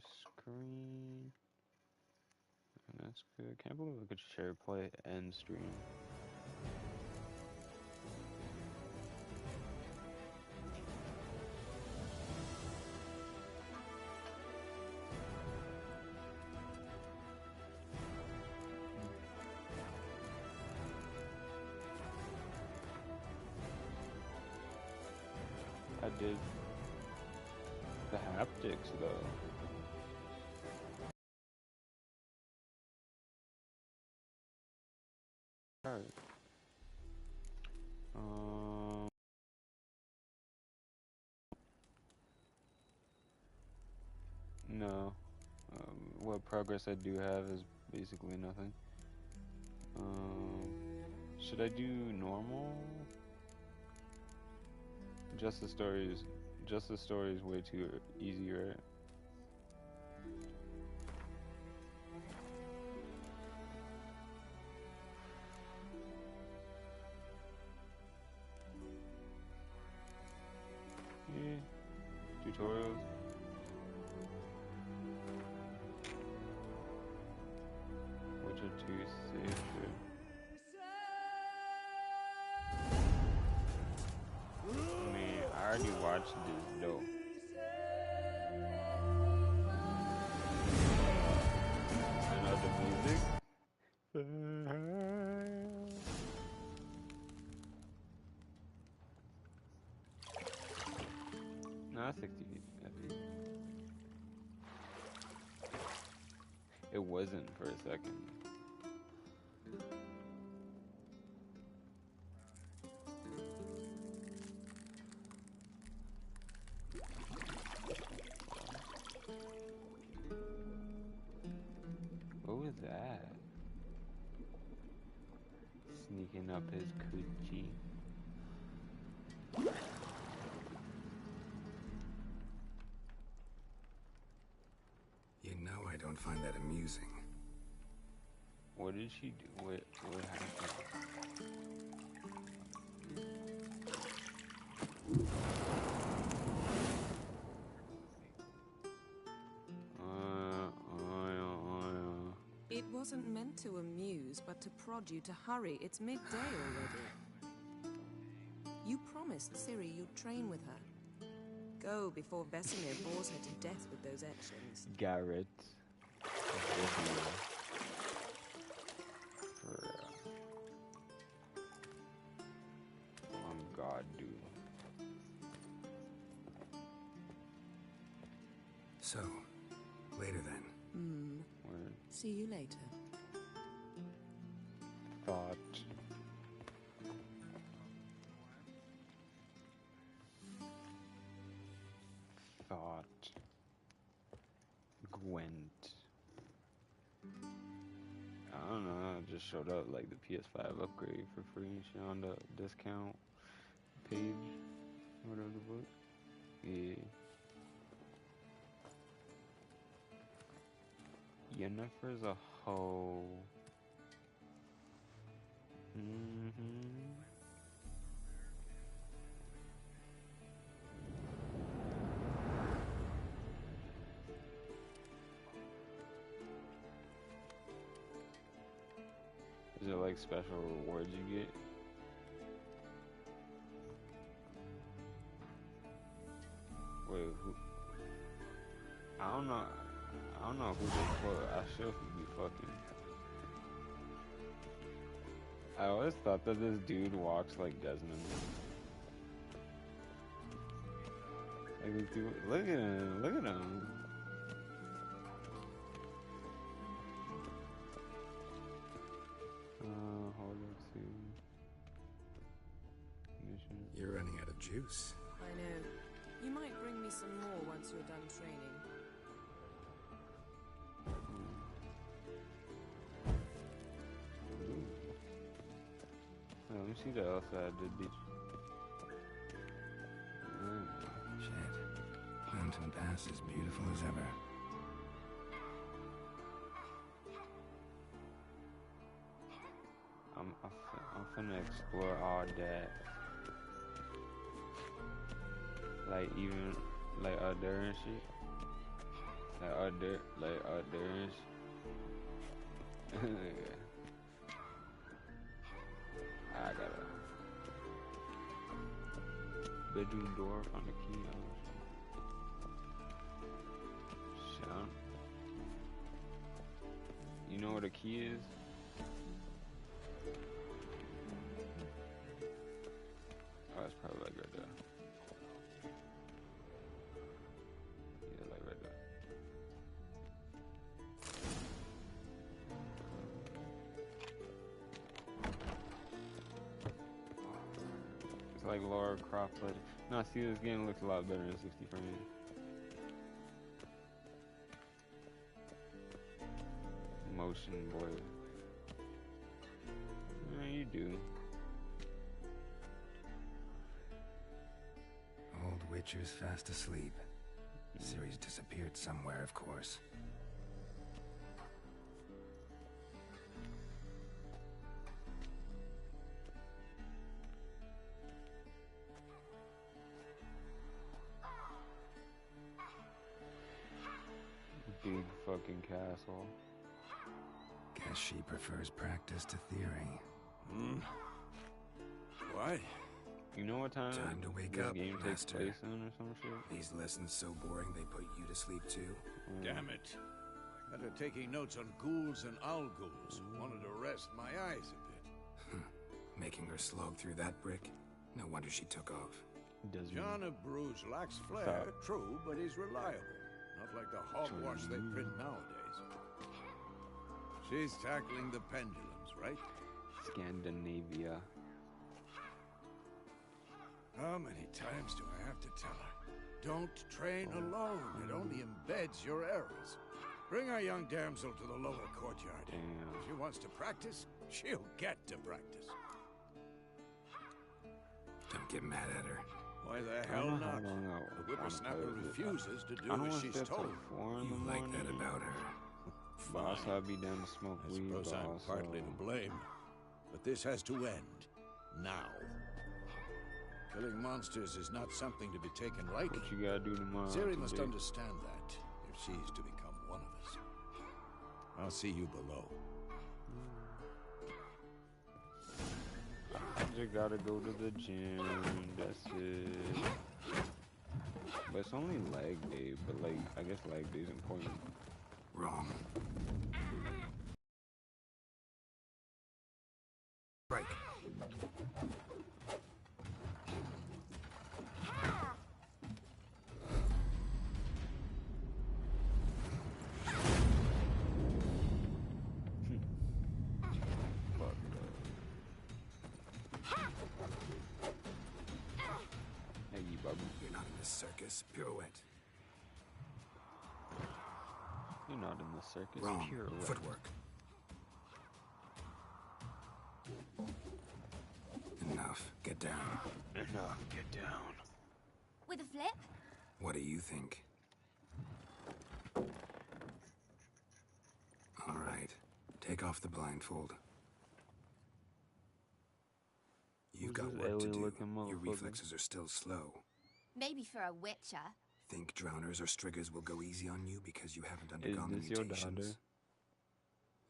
screen. And that's good. Can't believe I could share play and stream. I did the haptics though. Alright. No. What progress I do have is basically nothing. Should I do normal? Just the story is way too easy, right? Yeah. Tutorials. Which are too safe. I mean, I already watched this though. I know the music. No, 60 FPS. It wasn't for a second. What was that? Sneaking up his coochie. You know I don't find that amusing. What did she do? What happened? It wasn't meant to amuse, but to prod you to hurry. It's midday already. You promised Ciri you'd train with her. Go before Vesemir bores her to death with those etchings. Garrett. Oh God, dude. So, later then. Word. See you later. Thought. Gwent. I don't know, it just showed up like the PS5 upgrade for free and shit on the discount page. Whatever the book. Yeah. Yennefer's a hoe. Is it like special rewards you get? Wait, who? I don't know who they fuck. I should be fucking. I always thought that this dude walks like Desmond. Like this dude, look at him, look at him. Hold on to mission. You're running out of juice. I know. You might bring me some more once you're done training. Let me see the else I did this. Shit. Plantain Pass is beautiful as ever. I'm finna explore all that. Like even like out there and shit. Like out there. I got a bedroom door on the key. Shit. You know where the key is? Oh, it's probably like right there. Yeah, like right there. It's like Lara Croft Legend. No, see, this game looks a lot better than 60 frames. Motion boy. Yeah, you do. Old Witcher's fast asleep. Ciri's disappeared somewhere, of course. Big fucking castle. Guess she prefers practice to theory. Hmm? What? You know what time To wake this up, game takes master. place in or some shit? These lessons so boring they put you to sleep too? Damn it. After taking notes on ghouls and owl ghouls, wanted to rest my eyes a bit. Making her slog through that brick? No wonder she took off. Does John of Bruges lacks flair, Stop. true, but he's reliable. Not like the hogwash they print nowadays. She's tackling the pendulums, right? Scandinavia. How many times do I have to tell her? Don't train alone. It only embeds your errors. Bring our young damsel to the lower courtyard. Damn. If she wants to practice, she'll get to practice. Don't get mad at her. Why the I hell don't know how not? long I The wanna whippersnapper play with it. refuses to I do don't as want to she's stay up till told. 4 in You the like morning. that about her. But also, I'd be down to smoke I weed, suppose but I'm also... partly to blame. But this has to end. Now. Killing monsters is not something to be taken lightly. What you gotta do tomorrow? Ciri must today? understand that, if she's to become one of us. I'll see you below. I just gotta go to the gym, that's it. But it's only leg day, but like, I guess leg day is important. Wrong. Break. Fuck Hey, you bubba. You're not in this circus. Pirouette. You're not in the circus. Wrong. Pure luck. Footwork. Enough. Get down. Enough, get down. With a flip? What do you think? All right. Take off the blindfold. You've Who's got this work to do. alien-looking Your motherfucker? reflexes are still slow. Maybe for a witcher. Think drowners or striggers will go easy on you because you haven't undergone this the your mutations? daughter?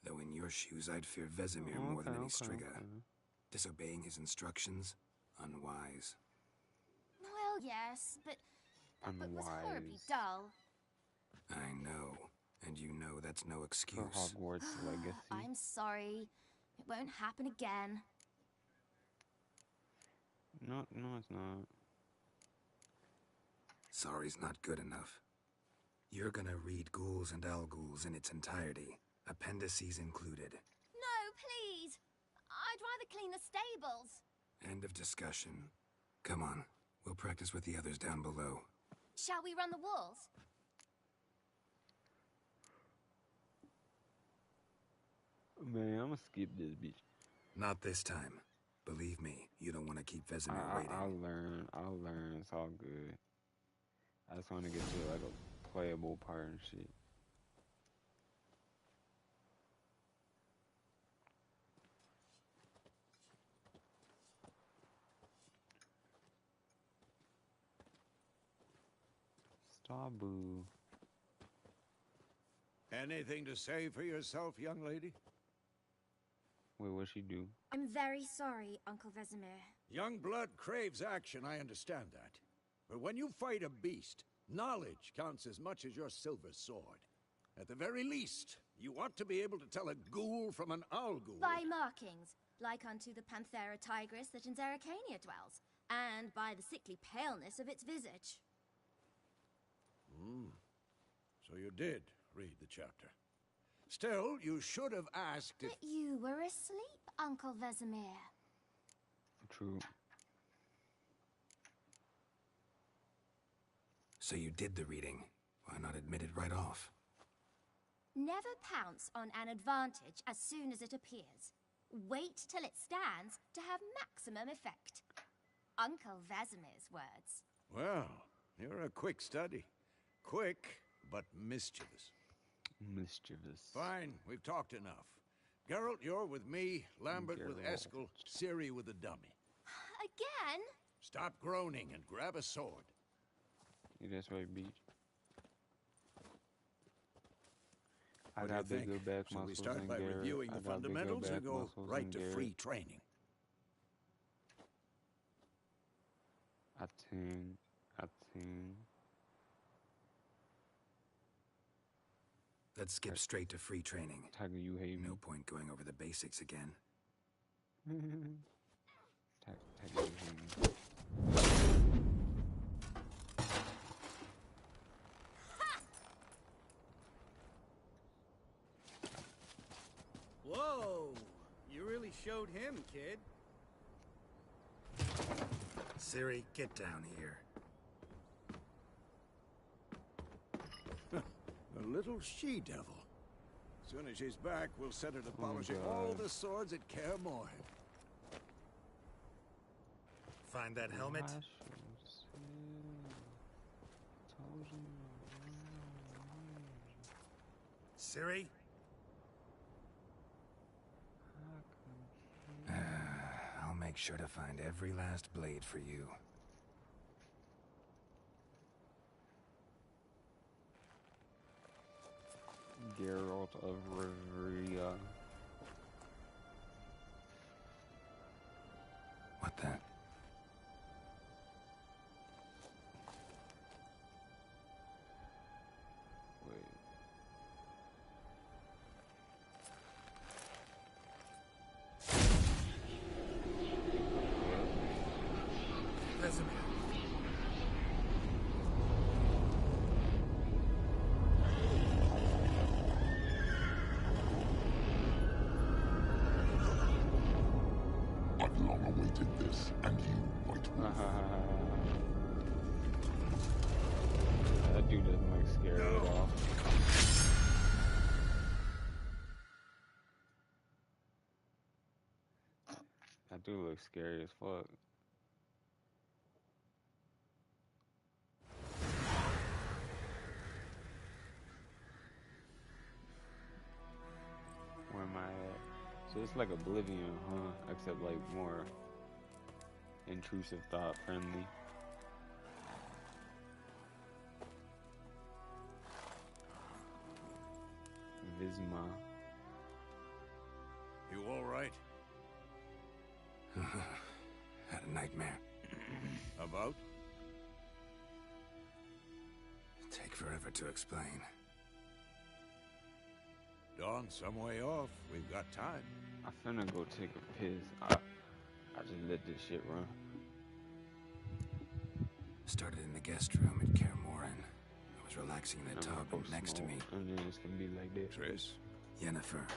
Though in your shoes, I'd fear Vesemir more than any Strigger. Disobeying his instructions, unwise. Well, yes, but that book was horribly Unwise. dull. I know, and you know that's no For excuse. Hogwarts Legacy. I'm sorry. It won't happen again. No, it's not. Sorry's not good enough. You're gonna read Ghouls and Owlghouls in its entirety, appendices included. No, please. I'd rather clean the stables. End of discussion. Come on, we'll practice with the others down below. Shall we run the walls? Man, I'ma skip this bitch. Not this time. Believe me, you don't want to keep Vesemir waiting. I'll learn. It's all good. I just want to get to like a playable part and shit. Stabu. Anything to say for yourself, young lady? Wait, what'd she do? I'm very sorry, Uncle Vesemir. Young blood craves action, I understand that. But when you fight a beast, knowledge counts as much as your silver sword. At the very least, you ought to be able to tell a ghoul from an owl ghoul. By markings, like unto the Panthera tigris that in Zerrikania dwells, and by the sickly paleness of its visage. So you did read the chapter. Still, you should have asked if... But you were asleep, Uncle Vesemir. True. So you did the reading. Why not admit it right off? Never pounce on an advantage as soon as it appears. Wait till it stands to have maximum effect. Uncle Vesemir's words. Well, you're a quick study. Quick, but mischievous. Mischievous. Fine, we've talked enough. Geralt, you're with me, Lambert with Geralt. Eskel, Ciri with the dummy. Again? Stop groaning and grab a sword. Yeah, that's right, Beach. I What do you got bigger think? back Shall we muscles start than by Garrett. reviewing I the got bigger fundamentals back and go muscles right than to Garrett. free training? I think. Let's skip straight to free training. Tiger, you hate me. No point going over the basics again. Tiger, you hate me. Whoa! You really showed him, kid. Ciri, get down here. A little she-devil. Soon as she's back, we'll set her to polishing God. all the swords at Kaer Morhen. Find that helmet? I shall see. Told you. Ciri? I'll make sure to find every last blade for you. Geralt of Rivia. What the? Wait. Vesemir. I've long awaited this, and you, White Wolf. That dude doesn't look scary at all. That dude looks scary as fuck. Where am I at? So it's like Oblivion, huh? Except like more intrusive, thought friendly. Visma. You all right? Had a nightmare. About? Take forever to explain. Dawn's some way off. We've got time. I finna go take a piss. I just let this shit run. Started in the guest room at Kaer Morhen. I was relaxing in the I'm tub gonna and go next to me, smoke, and then it's gonna be like that. Triss? Yennefer.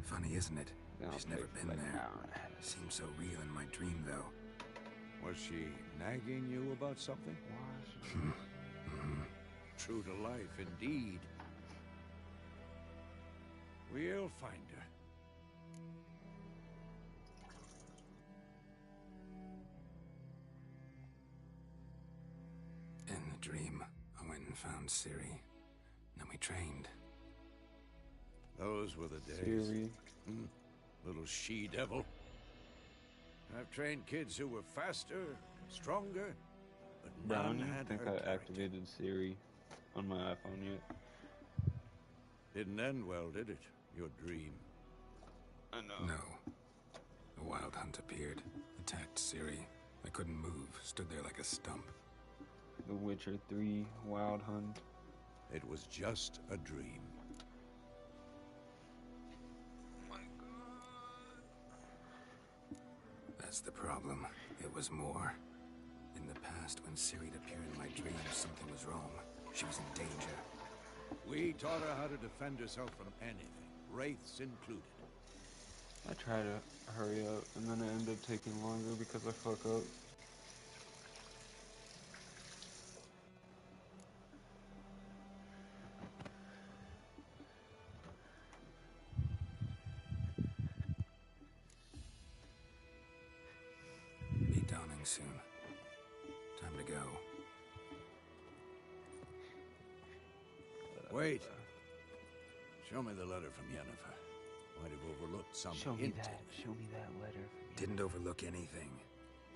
Funny, isn't it? Then I'll She's never take, been like, there. hour and a half. Seemed so real in my dream, though. Was she nagging you about something? True to life, indeed. We'll find her. In the dream, I went and found Ciri. Then we trained. Those were the days. Siri. Little she-devil. I've trained kids who were faster and stronger, but none Brownie, I had think her I character. activated Siri on my iPhone yet. Didn't end well, did it? Your dream. I know. No. A wild hunt appeared, attacked Ciri. I couldn't move, stood there like a stump. The Witcher 3 Wild Hunt. It was just a dream. That's the problem. It was more. In the past, when Ciri'd appear in my dreams, something was wrong. She was in danger. We taught her how to defend herself from anything, wraiths included. I try to hurry up, and then it ended up taking longer because I fuck up. Be dawning soon. Time to go. Wait. Show me the letter from Yennefer. Might have overlooked some Show me hint. that. Show me that letter. Didn't overlook anything.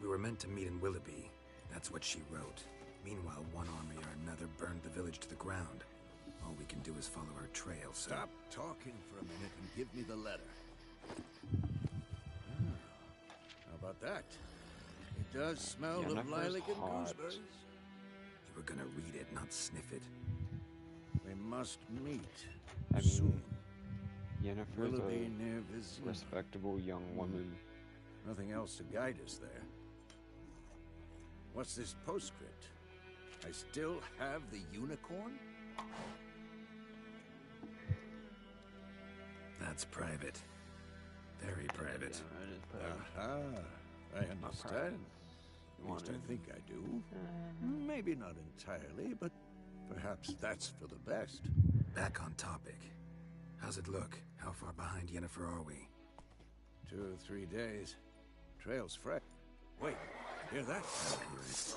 We were meant to meet in Willoughby. That's what she wrote. Meanwhile, one army or another burned the village to the ground. All we can do is follow her trail, so... Stop talking for a minute and give me the letter. How about that? It does smell of Yennefer's lilac and hot. gooseberries. You were gonna read it, not sniff it. We must meet I mean, soon. Yennefer's Willoughby a near Vizsla. respectable young woman. Nothing else to guide us there. What's this postscript? I still have the unicorn? That's private. Very private. Yeah, it is private. Aha, I understand. At least I think I do. Maybe not entirely, but perhaps that's for the best. Back on topic. How's it look? How far behind Yennefer are we? 2 or 3 days. Trail's fresh. Wait, hear that? I hear it.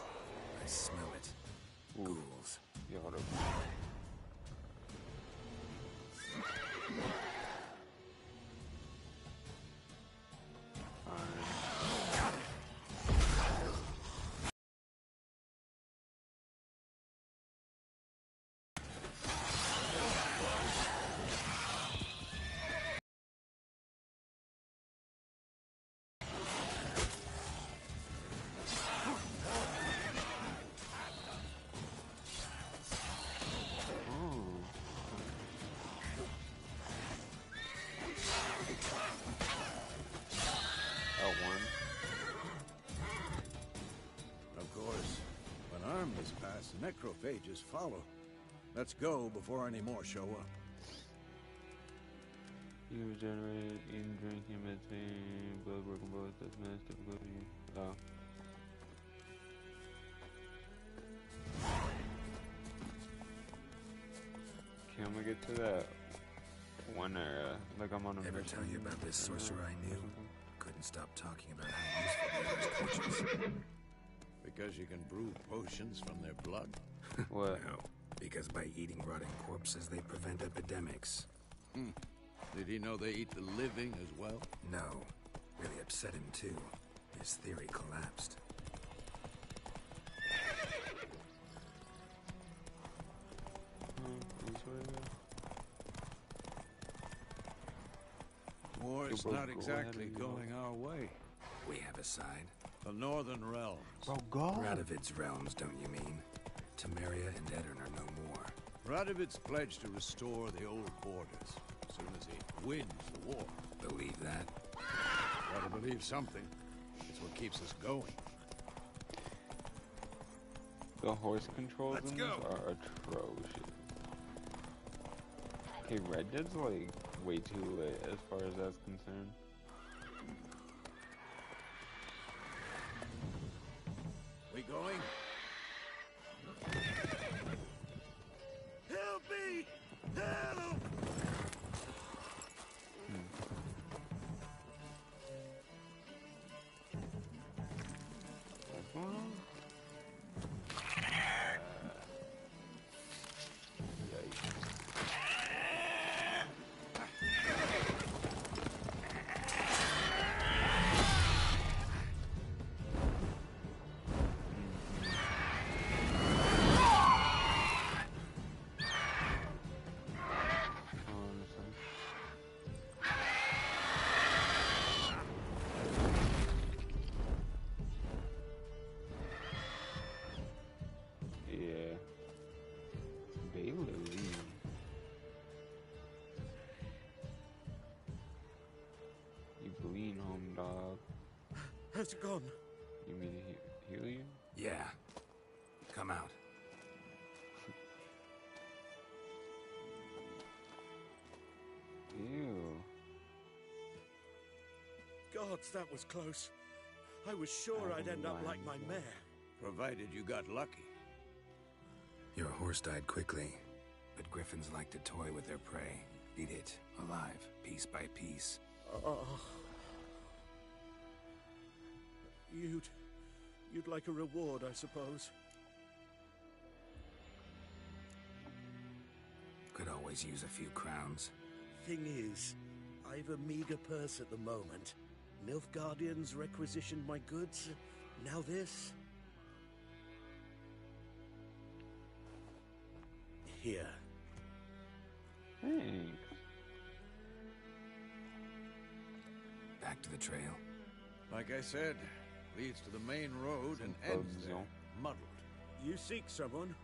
I smell it. Ghouls. You oughta- Of course, when armies pass, necrophages follow. Let's go before any more show up. You regenerate, eating, drinking, meditating, blood, broken bullets, that's mass difficulty. Oh. Okay, I'm gonna get to that one area. Like I'm on a Ever mission. tell you about this sorcerer I or knew? something. Couldn't stop talking about how useful they are as coaches. Because you can brew potions from their blood? What? No, because by eating rotting corpses, they prevent epidemics. Did he know they eat the living as well? No, really upset him too. His theory collapsed. This way? War's Bro, not go exactly ahead and going our way. We have a side. The Northern Realms. Bro, go! Radovid's realms, don't you mean? Temeria and Edirn are no more. Radovid's pledged to restore the old borders as soon as he wins the war. Believe that? Gotta believe something. It's what keeps us going. The horse controls Let's in this go. are atrocious. Okay, Red Dead's like way too late as far as that's concerned. We going? Help me! Help! What's going on? Yikes. Where's it gone? You mean to heal you? Yeah. Come out. Ew. Gods, that was close. I was sure I'd end up like my mare. Provided you got lucky. Your horse died quickly, but griffins like to toy with their prey. Eat it, alive, piece by piece. You'd like a reward, I suppose. Could always use a few crowns. Thing is, I've a meager purse at the moment. Nilfgaardians requisitioned my goods. Now this. Here. Thanks. Back to the trail. Like I said, leads to the main road and ends bugs, there, yo. muddled. You seek someone?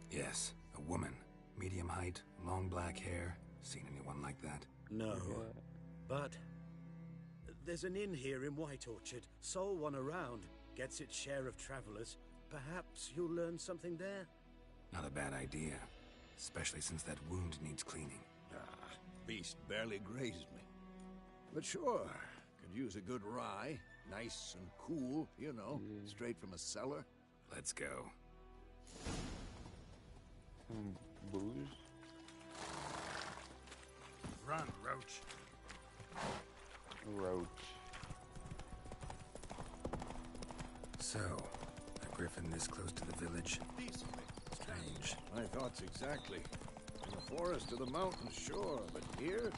Yes, a woman. Medium height, long black hair. Seen anyone like that? No. Yeah. But there's an inn here in White Orchard. Sole one around. Gets its share of travelers. Perhaps you'll learn something there? Not a bad idea. Especially since that wound needs cleaning. Beast barely grazed me. But sure, could use a good rye. Nice and cool, you know, straight from a cellar. Let's go. Some booze? Run, Roach. Roach. So, a griffin this close to the village? Strange. My thoughts exactly. In the forest or the mountains, sure, but here?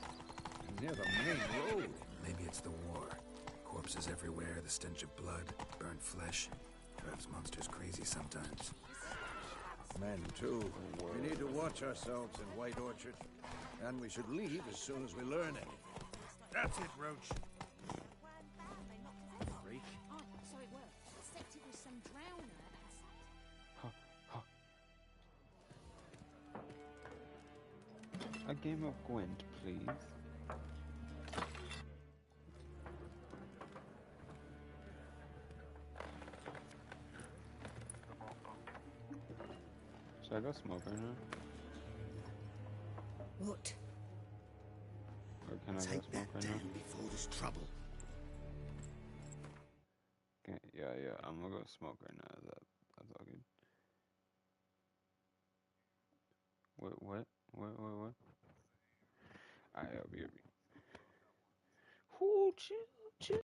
Near the main road. Maybe it's the war. Corpses everywhere, the stench of blood, burnt flesh. Drives monsters crazy sometimes. Men, too. We need to watch ourselves in White Orchard. And we should leave as soon as we learn anything. That's it, Roach. Freak. Oh, so it worked. Except it was some drowner. A game of Gwent, please. Should I go smoke right now? What? Or can I go Take smoke that right down now? before there's trouble. Okay, yeah, I'm gonna go smoke right now. That's all good. What? Alright, I'll be. Whoo, chill.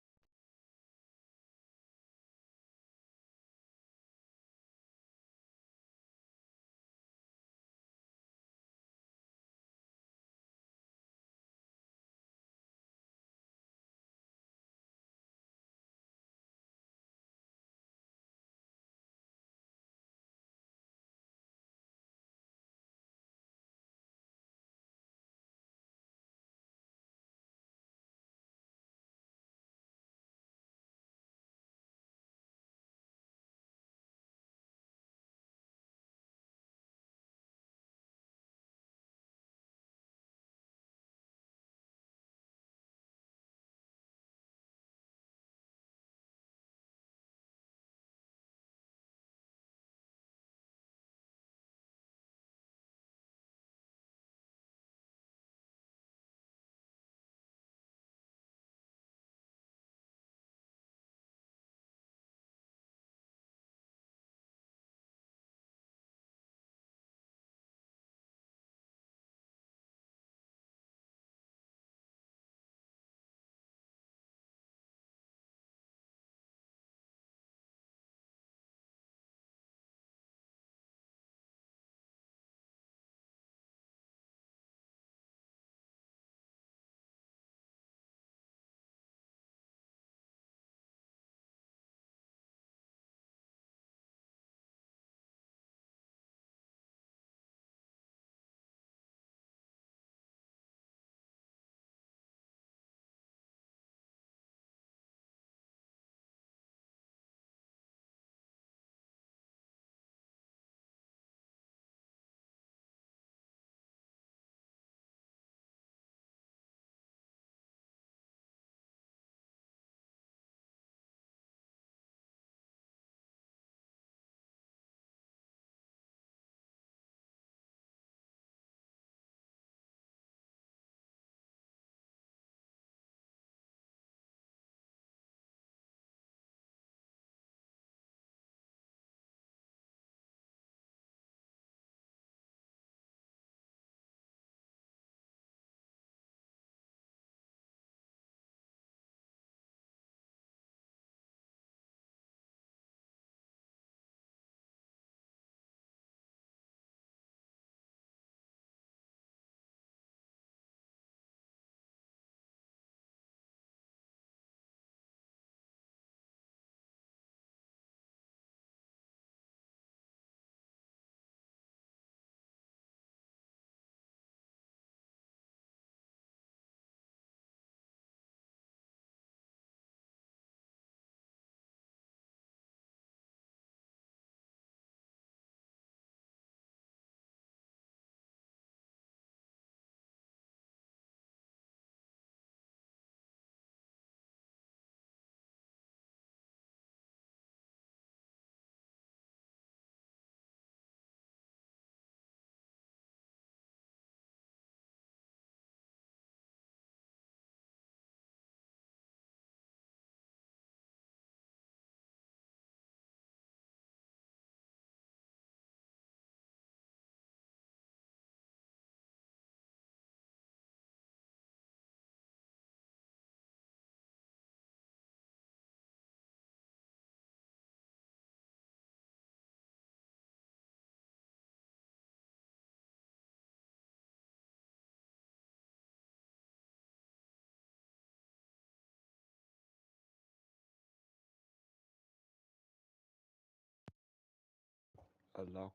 Hello.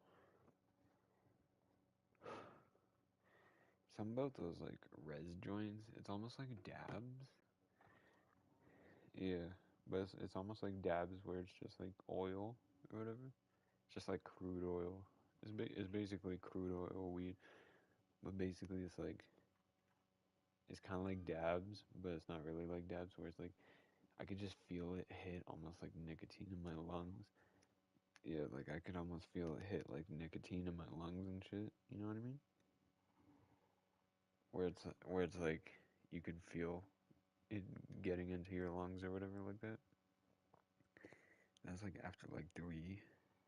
Something about those like res joints. It's almost like dabs. Yeah, but it's almost like dabs where it's just like oil or whatever. It's just like crude oil. It's basically crude oil weed, but basically it's kind of like dabs, but it's not really like dabs where it's like I could just feel it hit almost like nicotine in my lungs. Yeah, like I could almost feel it hit like nicotine in my lungs and shit. You know what I mean? Where it's like you could feel it getting into your lungs or whatever like that. That's like after like 3.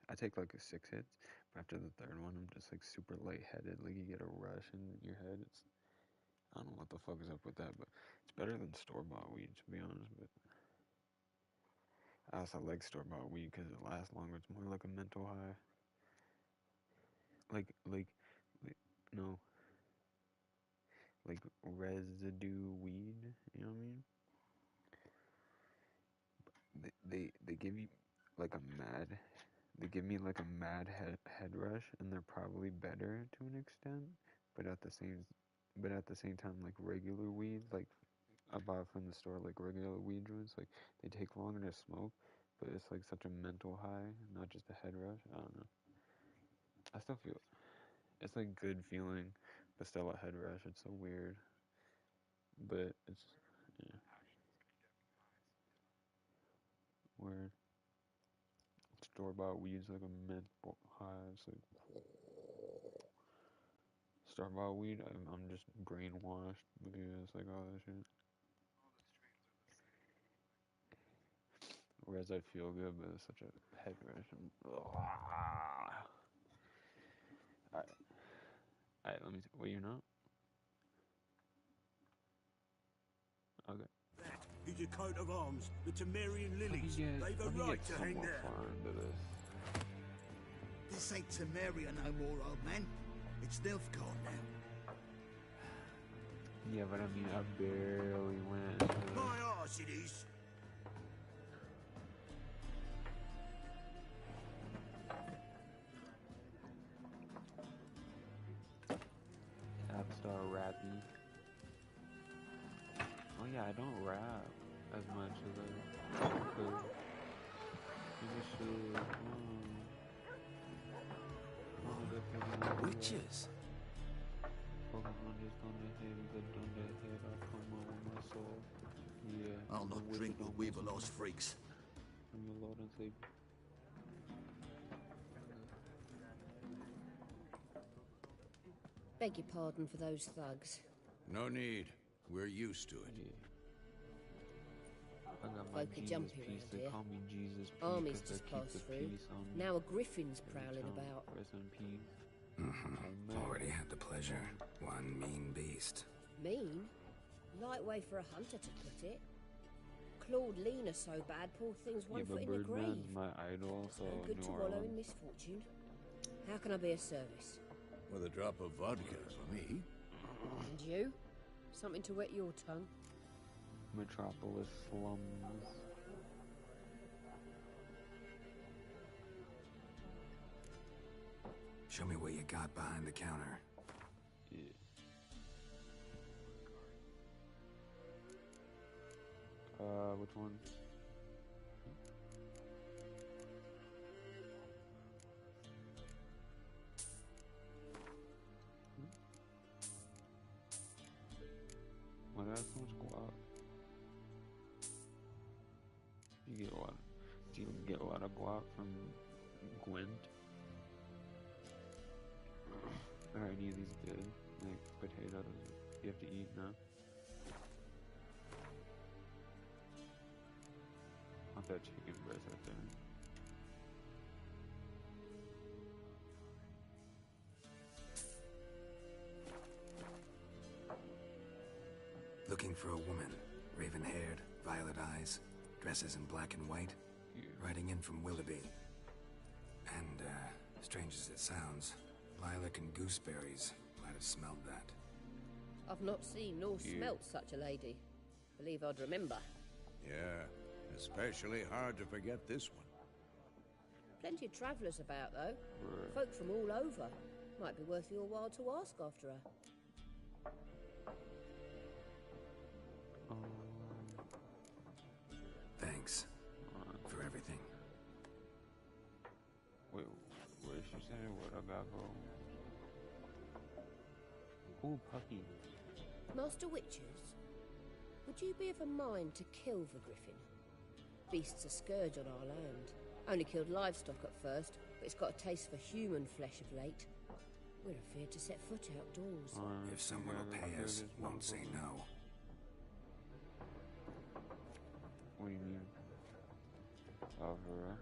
I take like a 6 hits, but after the 3rd one, I'm just like super lightheaded. Like you get a rush in your head. I don't know what the fuck is up with that, but it's better than store-bought weed, to be honest. But I also like store-bought weed because it lasts longer. It's more like a mental high. Like no, like residue weed. You know what I mean? They give you like a mad. They give me like a mad head rush, and they're probably better to an extent. But at the same time, like regular weed, like I bought from the store, like regular weed joints, like they take longer to smoke, but it's like such a mental high, not just a head rush. I don't know. I still feel it's like good feeling, but still a head rush. It's so weird, but it's yeah, weird. Store bought weed's like a mental high. It's like store bought weed. I'm just brainwashed. But yeah, it's like all that shit. Whereas I feel good, but it's such a head rush. Alright, let me see. Wait, you're not? Okay. That is a coat of arms, the Temerian lilies. They've a Let me right get to hang somewhat there. far into this. This ain't Temeria no more, old man. It's Nilfgaard now. Yeah, but I mean, I barely went into this. My arse it is. Capstar rappy. Oh yeah, I don't rap as much as I could. Witches? Yeah. I'll not drink with Weaverlost freaks. I'm your Lord and Savior. Beg your pardon for those thugs. No need. We're used to it. Yeah. I got my Folk are Jesus jumpy piece. around They here. call me Jesus P Armies 'cause I just keep passed the through. peace on me. Now a griffin's Every prowling time. about. Rest in peace. Already had the pleasure. One mean beast. Mean? Light way for a hunter to put it. Claude Lean are so bad, poor thing's one Yeah, foot but in the grave. Birdman's my idol, so No good New to wallow in Orleans. misfortune. How can I be of service? With a drop of vodka for me. And you? Something to wet your tongue? Metropolis slums. Show me what you got behind the counter. Yeah. Which one? Why do I have so much guap? You get a lot. Do you get a lot of guap from Gwent? Are any of these good? Like potatoes, you have to eat now. Want that chicken breast right there. Looking for a woman. Raven-haired, violet eyes, dresses in black and white. Yeah. Riding in from Willoughby. And, strange as it sounds, lilac and gooseberries might have smelled that. I've not seen nor Yeah. smelt such a lady. Believe I'd remember. Yeah, especially hard to forget this one. Plenty of travellers about, though. Right. Folk from all over. Might be worth your while to ask after her. Thanks for everything. Wait, what did she say? What I got, bro? Ooh, puppy. Master Witches, would you be of a mind to kill the griffin? Beast's a scourge on our land. Only killed livestock at first, but it's got a taste for human flesh of late. We're afeard to set foot outdoors. If someone will pay us, won't say no. What do you mean? Oh, for real?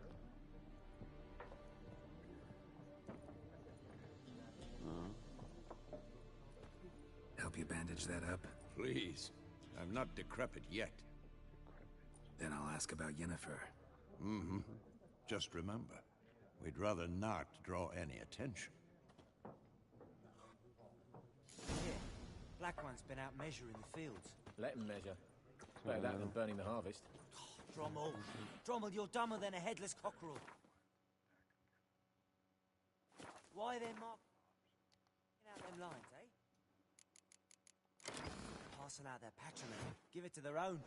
Help you bandage that up? Please. I'm not decrepit yet. Then I'll ask about Yennefer. Mm-hmm. Just remember, we'd rather not draw any attention. Yeah. Black One's been out measuring the fields. Let him measure. Better that than burning the harvest. Drommel. Drommel, you're dumber than a headless cockerel. Why then, Mark? Out them lines, eh? Passing out their patrimony. Give it to their own.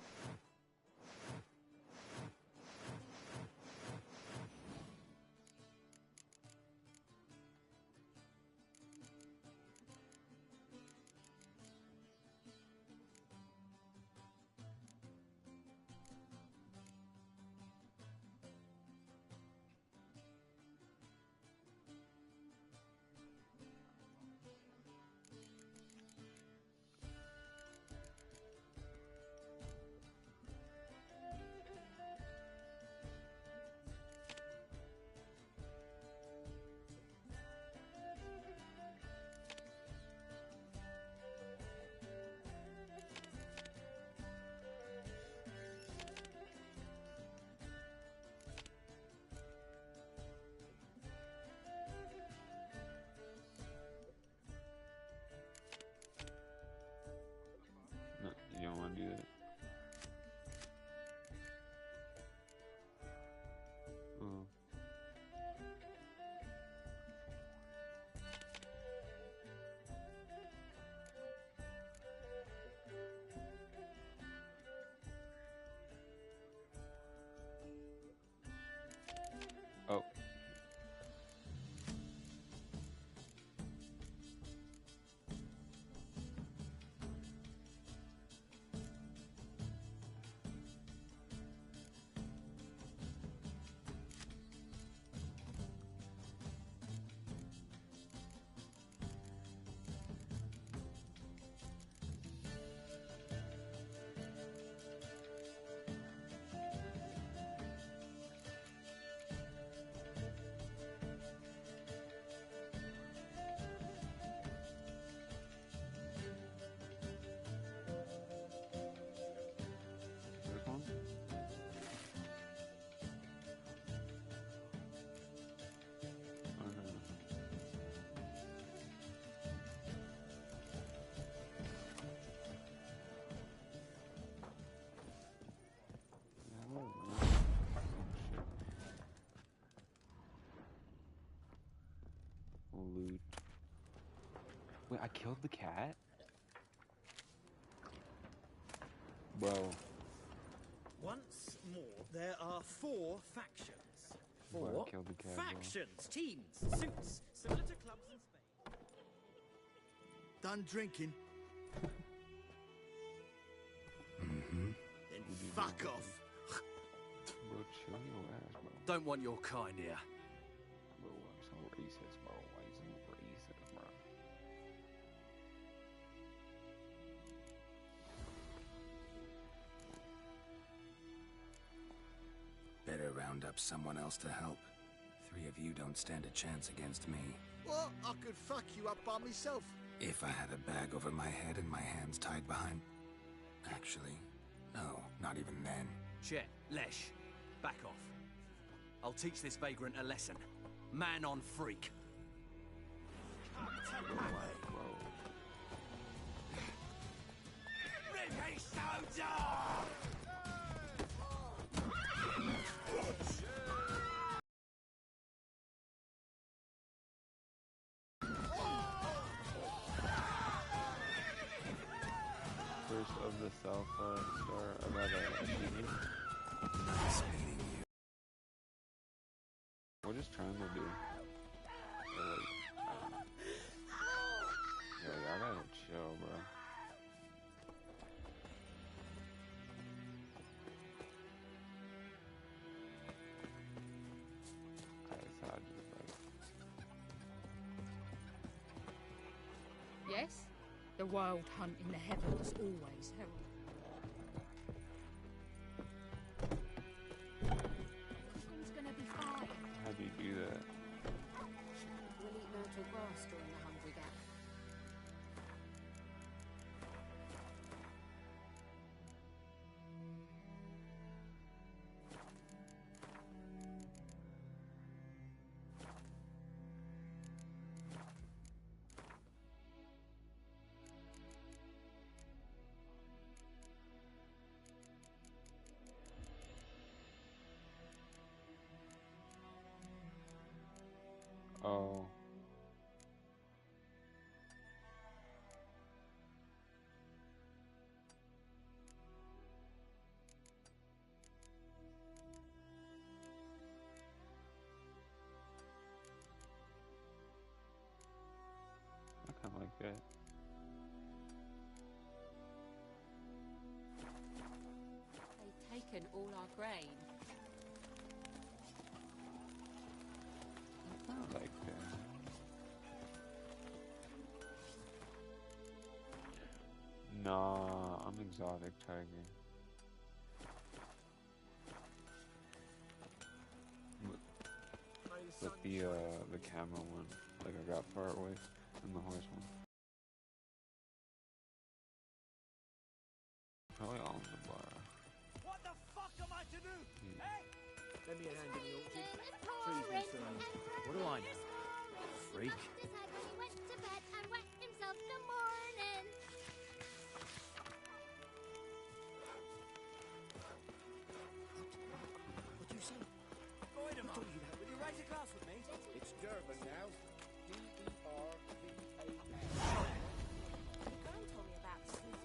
No, you don't want to do that. Oh. Oh. This one? Oh, no. Oh, no. Shit. Loot. Wait, I killed the cat? Bro. Once more, there are 4 factions. Bro, I killed the cat, bro. Factions, teams, suits, similar to clubs in Spain. Done drinking? Mm-hmm. Then fuck off. Bro, chill your ass, bro. Don't want your kind here. Bro, I'm so racist, bro. Why you so racist, bro? Better round up someone else to help. 3 of you don't stand a chance against me. What? I could fuck you up by myself. If I had a bag over my head and my hands tied behind... Actually, no, not even then. Chet, Lesh, back off. I'll teach this vagrant a lesson. Man on freak. Rip his soldier! Curse of the Star about a meeting. Nice meeting you. What is trying to do? Or like, I don't know. Yo, y'all gotta chill, bro. So I just like... Yes? The wild hunt in the heavens always helps. It's gonna be fine. How do you do that? We'll eat no till grass during the hungry gap. Oh. I kind of like that. They've taken all our grain. I kind of like that. Nah, I'm exotic tiger. With the camera one, like I got part way, and the horse one. Probably all in the bar. What the fuck am I to do? Yeah. Hey! Lend me a hand in the orchard. Trees need thinning. What do I know? Freak. He went to bed and wet himself in the morning. What do you say? Wait a Who told you that? Will you write a class with me? It's Durban now. D-E-R-V-A-N. Graham told me about Smith.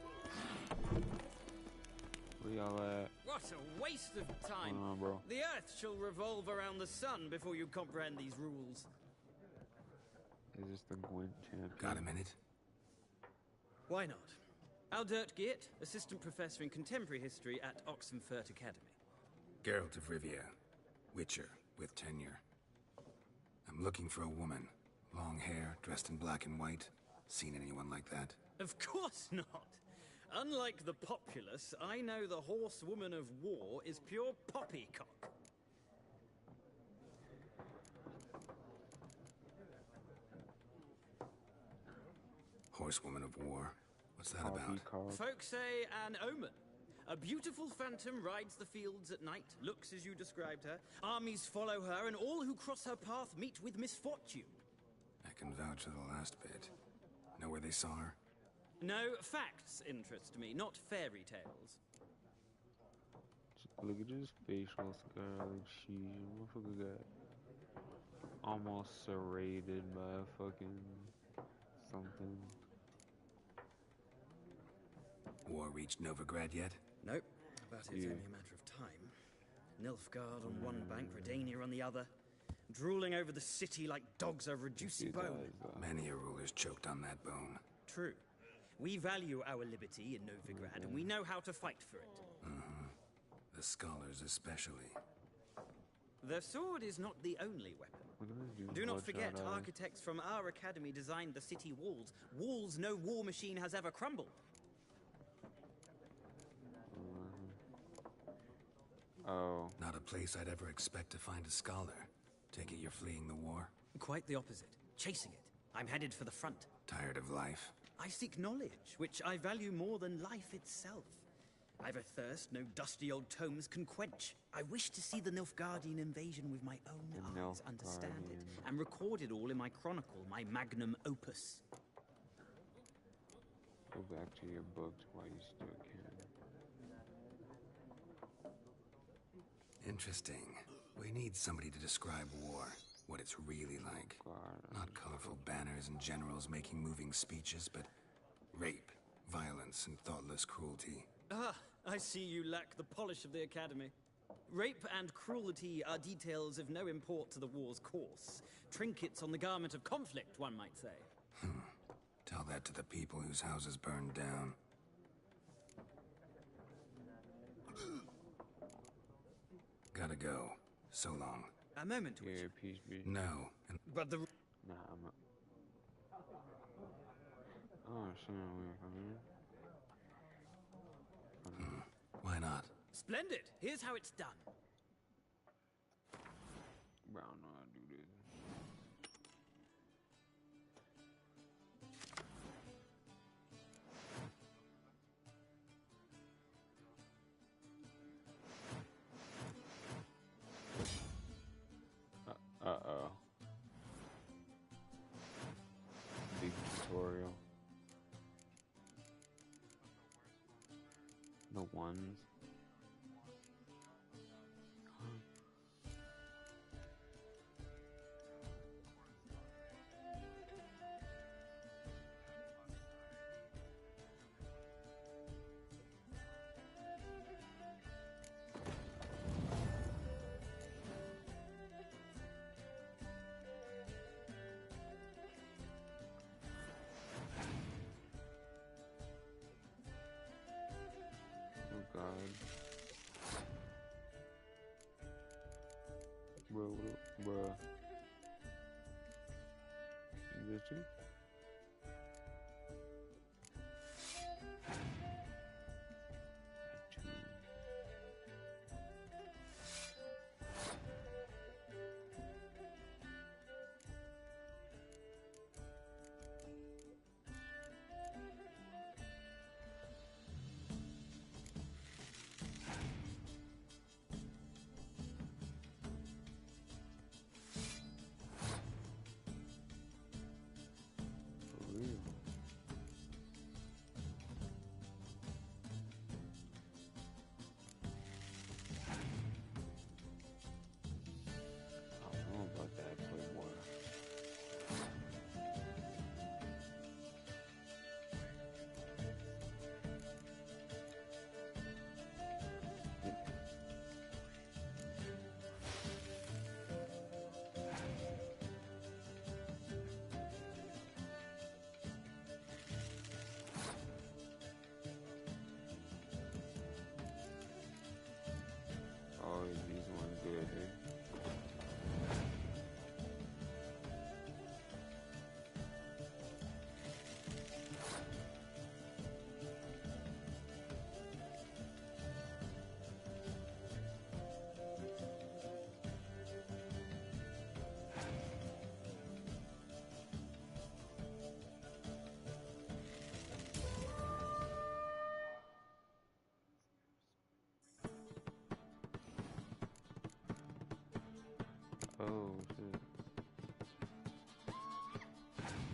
Where y'all at? What a waste of time! What's going on, bro? The Earth shall revolve around the sun before you comprehend these rules. Is this the Gwent champion? Got a minute? Why not? Aldert Geert, Assistant Professor in Contemporary History at Oxenfurt Academy. Geralt of Rivia. Witcher, with tenure. I'm looking for a woman. Long hair, dressed in black and white. Seen anyone like that? Of course not! Unlike the populace, I know the horsewoman of war is pure poppycock. Horsewoman of war. What's that about? Folks say an omen. A beautiful phantom rides the fields at night, looks as you described her. Armies follow her, and all who cross her path meet with misfortune. I can vouch for the last bit. Know where they saw her? No, facts interest me, not fairy tales. Look at his facial scar, like she's motherfucker got almost serrated by fucking something. War reached Novigrad yet? Nope, but it's only a matter of time. Nilfgaard on one bank, Redania on the other, drooling over the city like dogs over a juicy bone. Many a ruler's choked on that bone. True. We value our liberty in Novigrad, and we know how to fight for it. The scholars especially. The sword is not the only weapon. Do not forget, architects from our academy designed the city walls. Walls no war machine has ever crumbled. Oh. Not a place I'd ever expect to find a scholar. Take it you're fleeing the war? Quite the opposite. Chasing it. I'm headed for the front. Tired of life? I seek knowledge, which I value more than life itself. I've a thirst no dusty old tomes can quench. I wish to see the Nilfgaardian invasion with my own eyes, understand it, and record it all in my chronicle, my magnum opus. Go back to your books while you still can. Interesting. We need somebody to describe war. What it's really like. Not colorful banners and generals making moving speeches, but rape, Violence and thoughtless cruelty. Ah, I see you lack the polish of the Academy. Rape and cruelty are details of no import to the war's course. Trinkets on the garment of conflict, one might say. Tell that to the people whose houses burned down. Gotta go. So long. A moment, Yeah, peace be. No. But the... Nah, I'm not. Oh, so we're coming. Why not? Splendid! Here's how it's done. Bro, I don't know how to do this. Uh-oh. Big tutorial. The ones. Oh god. Bruh. Is this you? For real. I don't know about that, Playboy. Oh, these ones good, eh? Oh shit.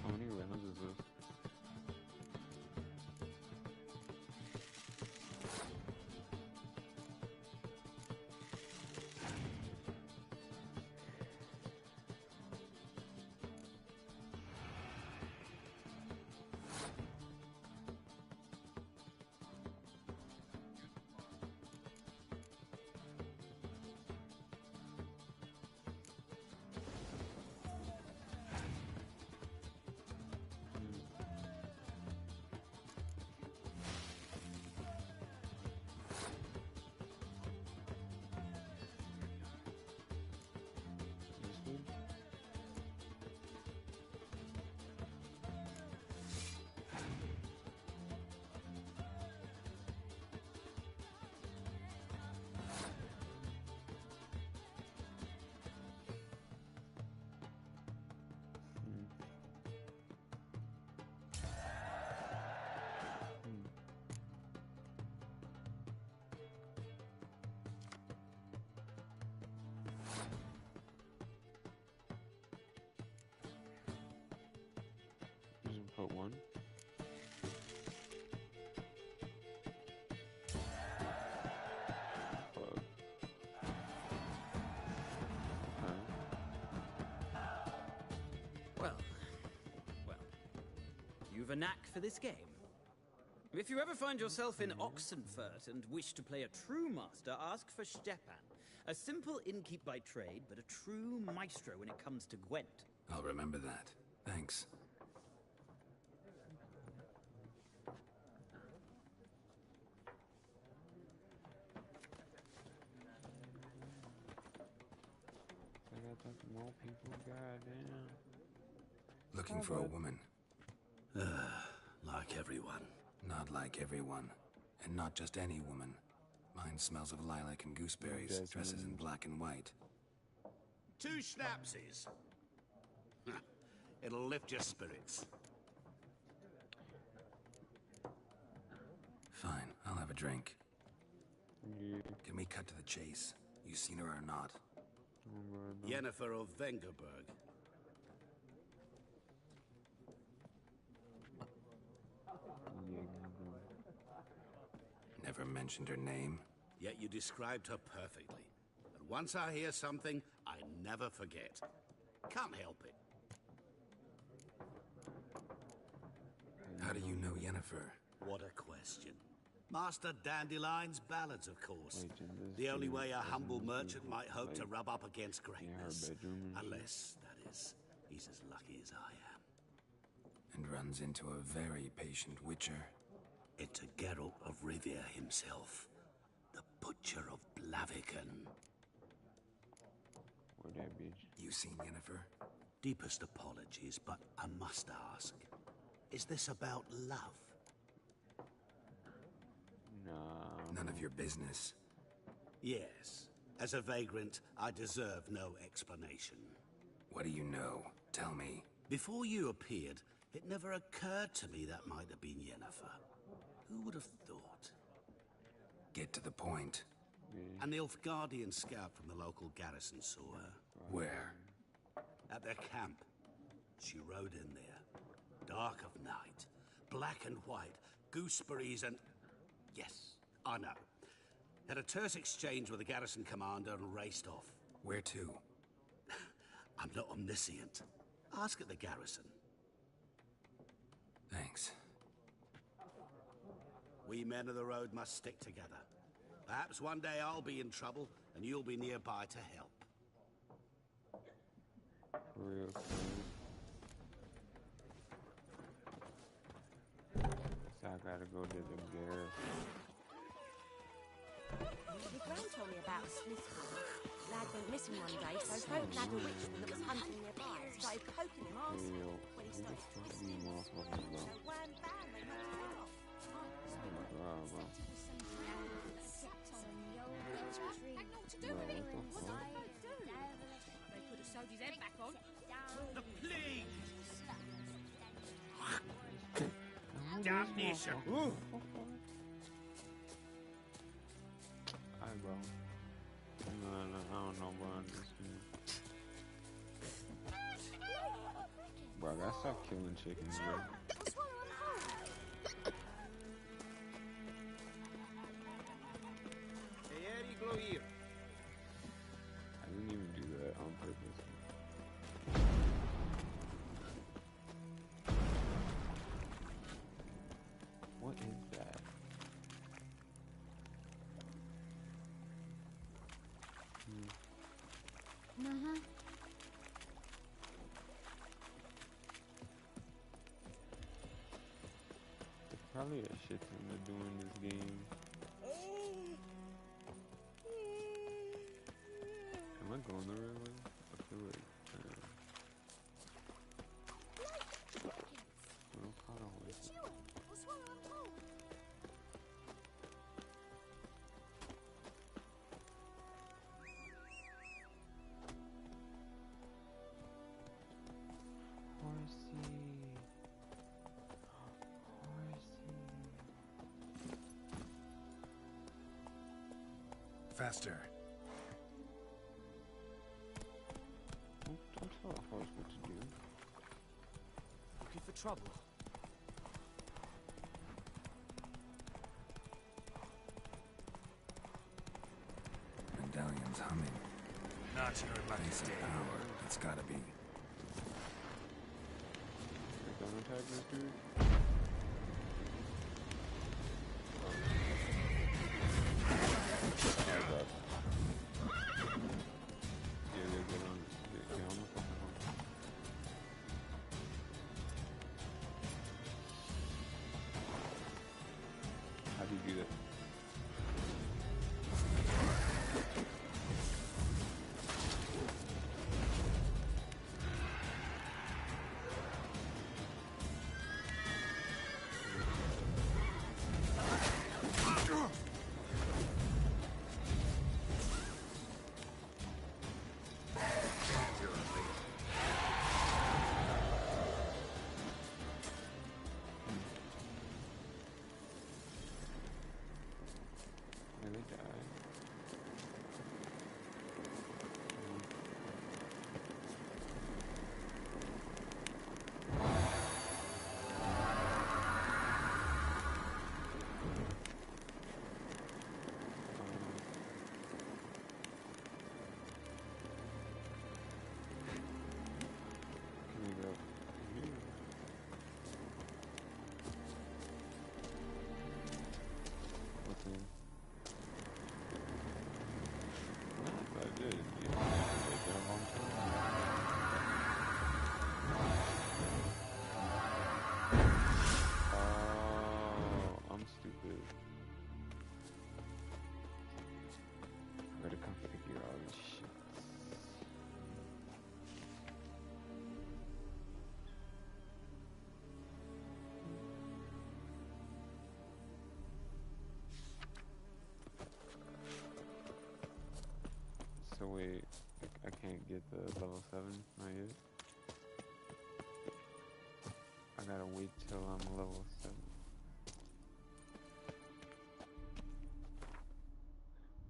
How many rounds is this? This one? Just put one. Fuck. Well. You've a knack for this game. If you ever find yourself in Oxenfurt and wish to play a true master, ask for Stepan. A simple innkeep by trade, but a true maestro when it comes to Gwent. I'll remember that. Thanks. I gotta talk to more people, goddamn. Looking for a woman. Like everyone. Not like everyone. And not just any woman. Mine smells of lilac and gooseberries, dresses in black and white. 2 schnapsies. It'll lift your spirits. Fine, I'll have a drink. Yeah. Can we cut to the chase? You seen her or not? Yennefer of Vengerberg. Never mentioned her name. Yet you described her perfectly. And once I hear something, I never forget. Can't help it. How do you know Yennefer? What a question. Master Dandelion's ballads, of course. The only way a humble merchant might hope to rub up against greatness. Unless, that is, he's as lucky as I am. And runs into a very patient witcher. It's a Geralt of Rivia himself. The Butcher of Blaviken. What that bitch? You seen Yennefer? Deepest apologies, but I must ask. Is this about love? Nah. None of your business. Yes. As a vagrant, I deserve no explanation. What do you know? Tell me. Before you appeared, it never occurred to me that might have been Yennefer. Who would have thought? Get to the point. An Nilfgaardian scout from the local garrison saw her. Where? At their camp. She rode in there. Dark of night. Black and white. Gooseberries and... Yes, I know. Had a terse exchange with the garrison commander and raced off. Where to? I'm not omniscient. Ask at the garrison. Thanks. We men of the road must stick together. Perhaps one day I'll be in trouble, and you'll be nearby to help. Real cool. So I gotta go to the garrison. The Grand told me about a Smith boy. Lad went missing one day, so Folk had a witchman that was hunting nearby and started poking him arsehole when he started twisting. So wham bam, they knocked his head off. Bro. They could have sewed his head back on. The plague! Damnation! Alright, bro. No, I don't know, bro. Bro, I gotta stop killing chickens, bro. I didn't even do that on purpose. What is that? There's probably a shit ton to do in this game. Am I going the right way? I feel like well, caught a horse. Faster. Don't tell a horse what to do. Looking for trouble? Medallion's humming. Not your lucky Base of day. power. It's gotta be. Don't attack this dude. level 7, not yet. I gotta wait till I'm level 7.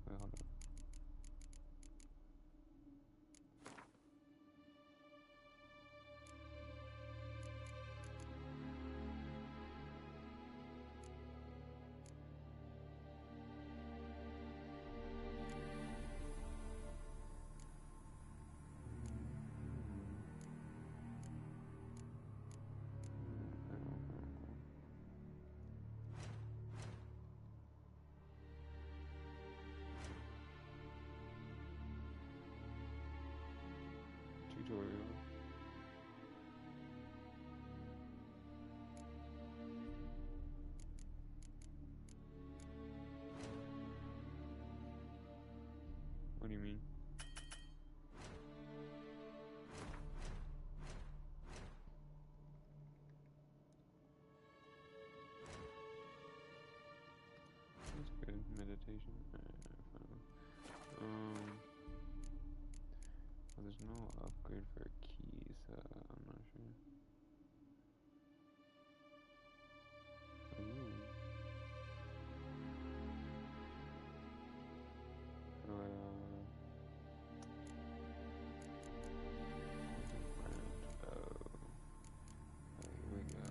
Wait, hold on. Tutorial. What do you mean? That's good. Meditation. Well, there's no upgrade for a key, so I'm not sure. Ooh. How do I, here we go.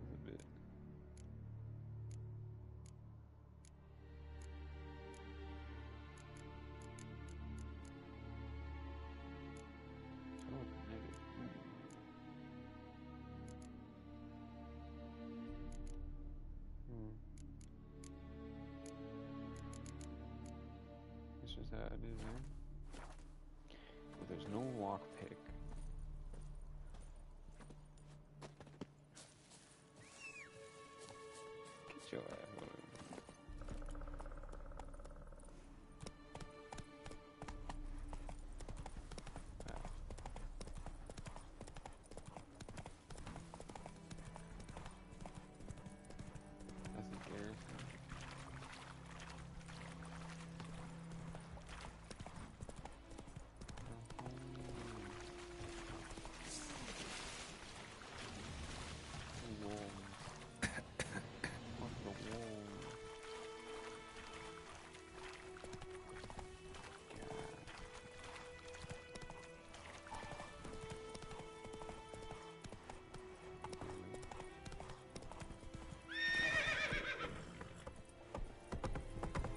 There's a bit. It's just how it is, man. But there's no walk pick. Get your ass over here. That's embarrassing.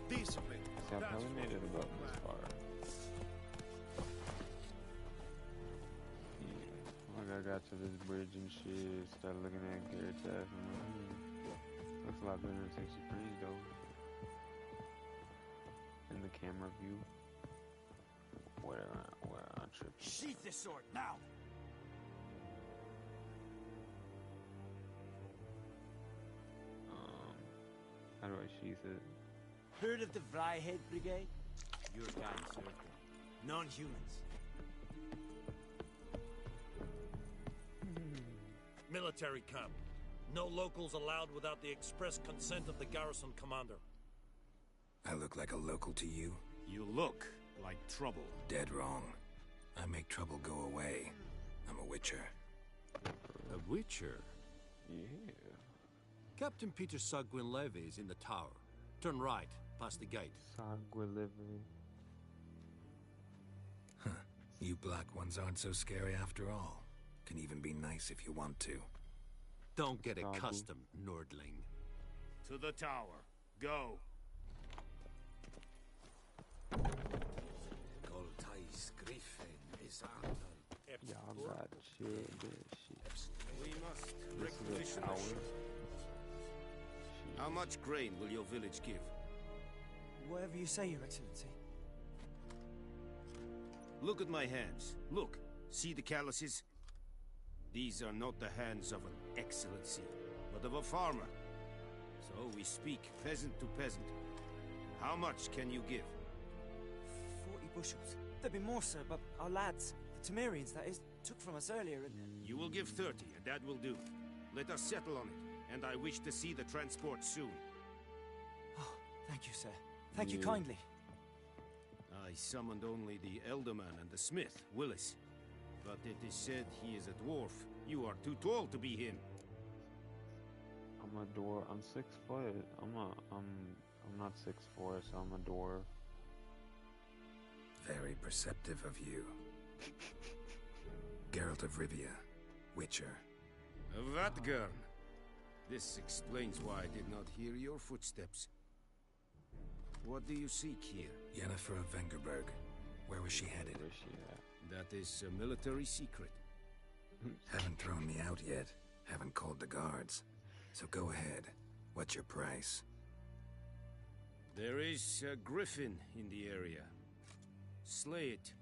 Decently. See, I probably made it about this far. Yeah. Like I got to this bridge and shit, started looking at Garrett's ass and I'm like, looks a lot better than 60 frames though. In the camera view. Where I tripped. Sheath this sword, now! How do I sheath it? Heard of the Vryhead Brigade? Your kind served them. Non-humans. Military camp. No locals allowed without the express consent of the garrison commander. I look like a local to you? You look like trouble. Dead wrong. I make trouble go away. I'm a witcher. A witcher? Yeah. Captain Peter Sagwin Levy is in the tower. Turn right, past the gate. Sagwin Levy. Huh. You black ones aren't so scary after all. Can even be nice if you want to. Don't get accustomed, Nordling. To the tower. Go. Y'all got chill this shit. We must This is an hour. How much grain will your village give? Whatever you say, Your Excellency. Look at my hands. Look. See the calluses? These are not the hands of an excellency, but of a farmer. So we speak peasant to peasant. How much can you give? 40 bushels. There'd be more, sir, but our lads, the Temerians, that is, took from us earlier and... You will give 30, and that will do. Let us settle on it, and I wish to see the transport soon. Oh, thank you, sir. Thank you kindly. I summoned only the Elderman and the smith, Willis. But it is said he is a dwarf. You are too tall to be him. I'm a dwarf. I'm 6 foot. I'm not 6'4", so I'm a dwarf. Very perceptive of you. Geralt of Rivia, Witcher. Vatt'ghern. This explains why I did not hear your footsteps. What do you seek here? Yennefer of Vengerberg. Where was she headed? Where is she at? That is a military secret. Haven't thrown me out yet. Haven't called the guards. So go ahead. What's your price? There is a griffin in the area. Slay it.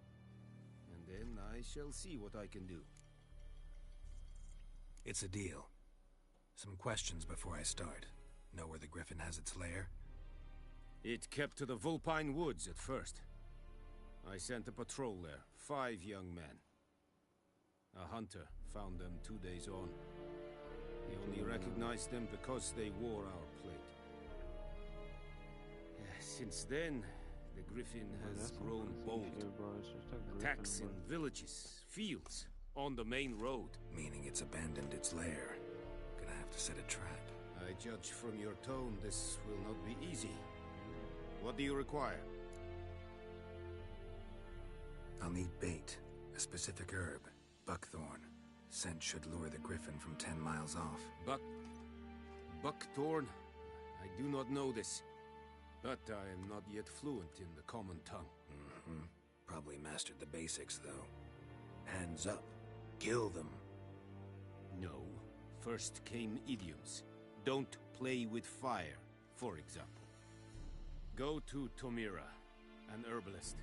And then I shall see what I can do. It's a deal. Some questions before I start. Know where the griffin has its lair? It kept to the Vulpine Woods at first. I sent a patrol there, 5 young men. A hunter found them 2 days on. He only recognized them because they wore our plate. Since then, the griffin has grown bold. Attacks in villages, fields, on the main road. Meaning it's abandoned its lair. Gonna have to set a trap. I judge from your tone this will not be easy. What do you require? I'll need bait. A specific herb. Buckthorn. Scent should lure the griffin from 10 miles off. Buckthorn? I do not know this. But I am not yet fluent in the common tongue. Mm-hmm. Probably mastered the basics, though. Hands up. Kill them. No. First came idioms. Don't play with fire, for example. Go to Tomira, an herbalist.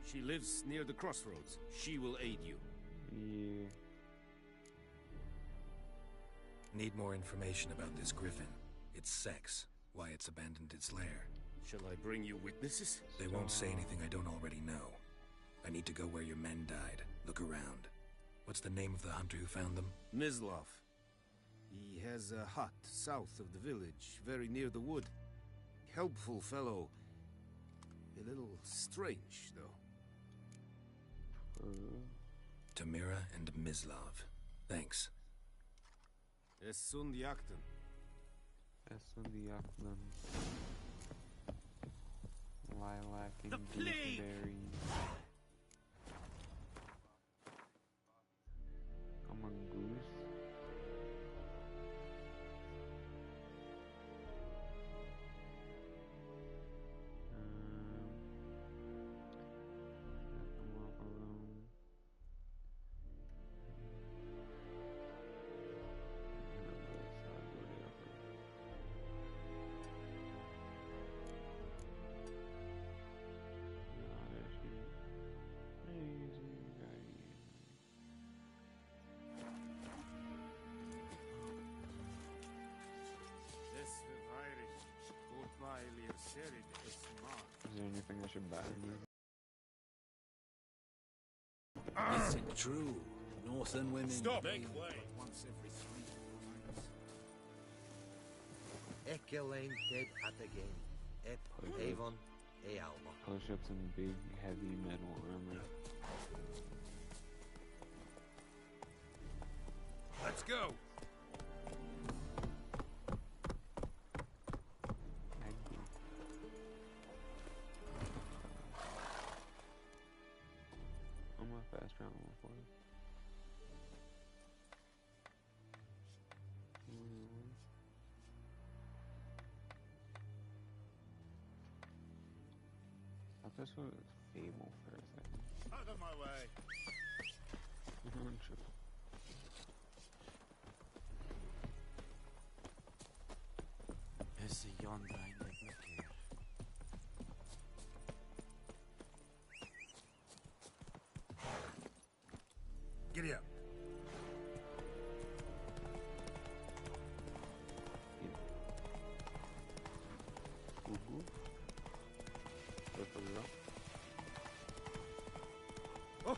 She lives near the crossroads. She will aid you. Yeah. Need more information about this griffin. Its sex. Why it's abandoned its lair. Shall I bring you witnesses? They won't say anything I don't already know. I need to go where your men died. Look around. What's the name of the hunter who found them? Mislav. He has a hut south of the village, very near the wood. Helpful fellow. A little strange, though. Tomira and Mislav. Thanks. Essundiakten. Essundiakten. Lilac and gooseberry. I'm a goose. Is there anything I should buy? Is it true? Northern women... Stop! Make way! Once every 3 Ekelain dead at the game. Ep Avon e Alba. Push-ups and big, heavy metal armor. Let's go! I'm a fast round one for you. I thought this was Fable for a second. Out of my way! True. Esse yonder ainda é bloqueio. Giddy up. Uhu. Go for the rock. Oh!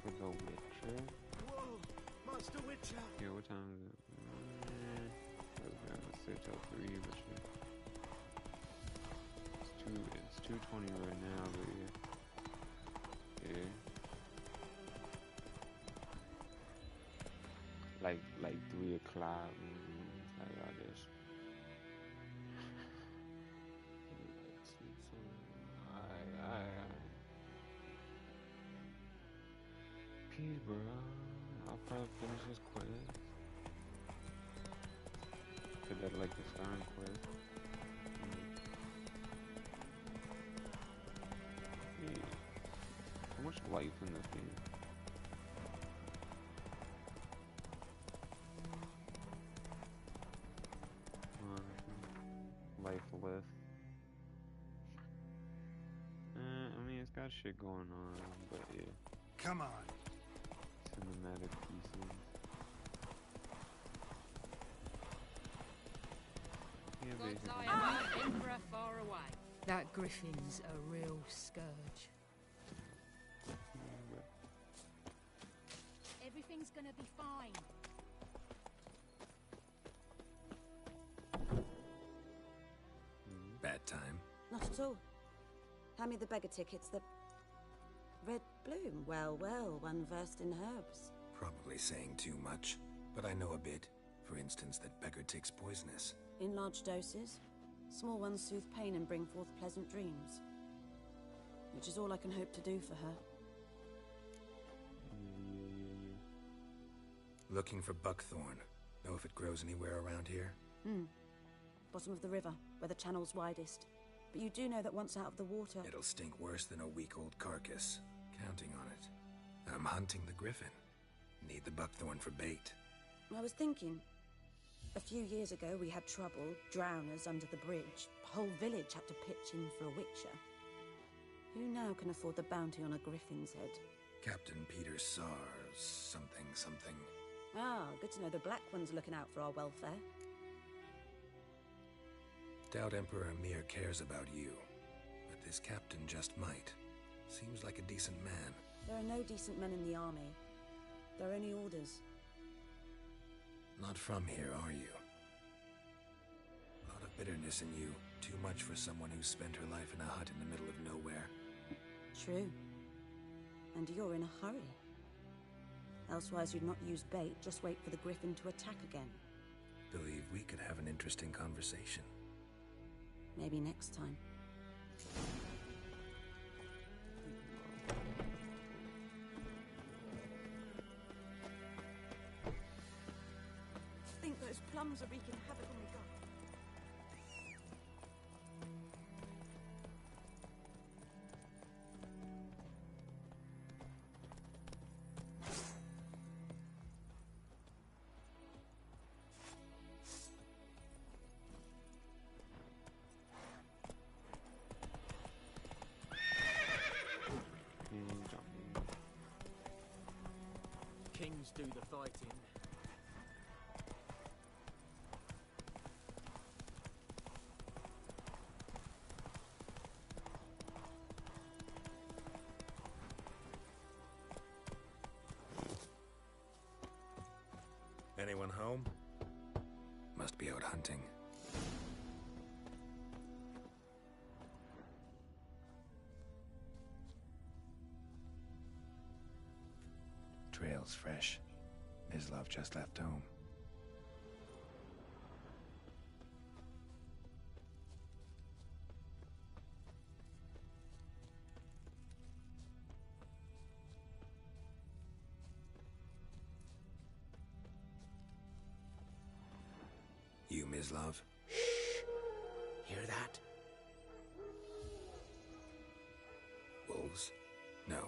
For the Witcher. Whoa! Master Witcher! Yeah, what time is it? I was gonna say till 3, but sure. 2:20 right now, but yeah. Yeah. Like 3 o'clock. Like I guess. Alright. Peace, bro. I'll probably finish this quest. Cause that's like the starting quest. Yeah. How much life in this game? Lifeless. I mean, it's got shit going on, but yeah. Come on. Cinematic pieces. Yeah, basically. Emperor far away. That griffin's a real scourge. Everything's gonna be fine. Bad time? Not at all. Hand me the beggar tickets, the red bloom. Well, one versed in herbs. Probably saying too much, but I know a bit. For instance, that beggar tick's poisonous. In large doses. Small ones soothe pain and bring forth pleasant dreams. Which is all I can hope to do for her. Looking for buckthorn. Know if it grows anywhere around here? Bottom of the river, where the channel's widest. But you do know that once out of the water... It'll stink worse than a week-old carcass. Counting on it. I'm hunting the griffin. Need the buckthorn for bait. I was thinking... A few years ago, we had trouble, drowners under the bridge. The whole village had to pitch in for a witcher. Who now can afford the bounty on a griffin's head? Captain Peter Sars, something. Ah, good to know the Black One's looking out for our welfare. Doubt Emperor Emhyr cares about you, but this captain just might. Seems like a decent man. There are no decent men in the army. There are only orders. Not from here, are you? A lot of bitterness in you. Too much for someone who spent her life in a hut in the middle of nowhere. True. And you're in a hurry. Elsewise you'd not use bait, just wait for the griffin to attack again. Believe we could have an interesting conversation. Maybe next time. I think those plums are wreaking havoc on the gut. Kings do the fighting. Anyone home? Must be out hunting. Trail's fresh. Mislav just left home. You, Mislav? Shh! Hear that? Wolves? No,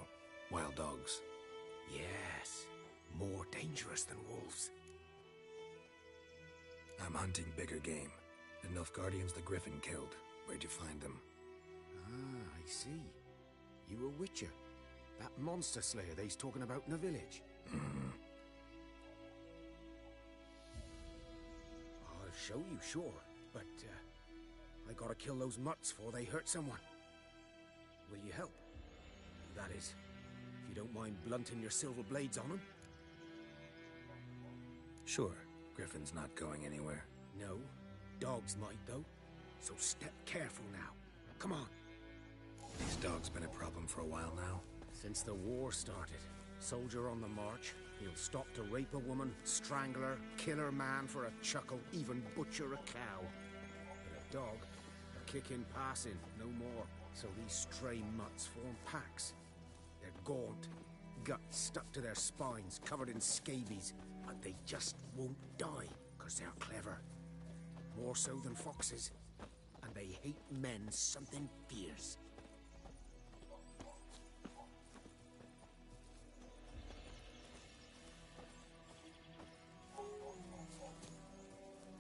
wild dogs. Yes, more dangerous than wolves. I'm hunting bigger game. The Nilfgaardians the Griffin killed. Where'd you find them? Ah, I see. You a witcher. That monster slayer they's talking about in the village. I'll show you, sure. But, I gotta kill those mutts before they hurt someone. Will you help? That is, if you don't mind blunting your silver blades on them. Sure. Griffin's not going anywhere. No. Dogs might, though. So step careful now. Come on. These dogs been a problem for a while now? Since the war started. Soldier on the march, he'll stop to rape a woman, strangle her, kill her man for a chuckle, even butcher a cow. But a dog, a kick in passing, no more. So these stray mutts form packs. They're gaunt, guts stuck to their spines, covered in scabies, but they just won't die, because they're clever. More so than foxes. And they hate men something fierce.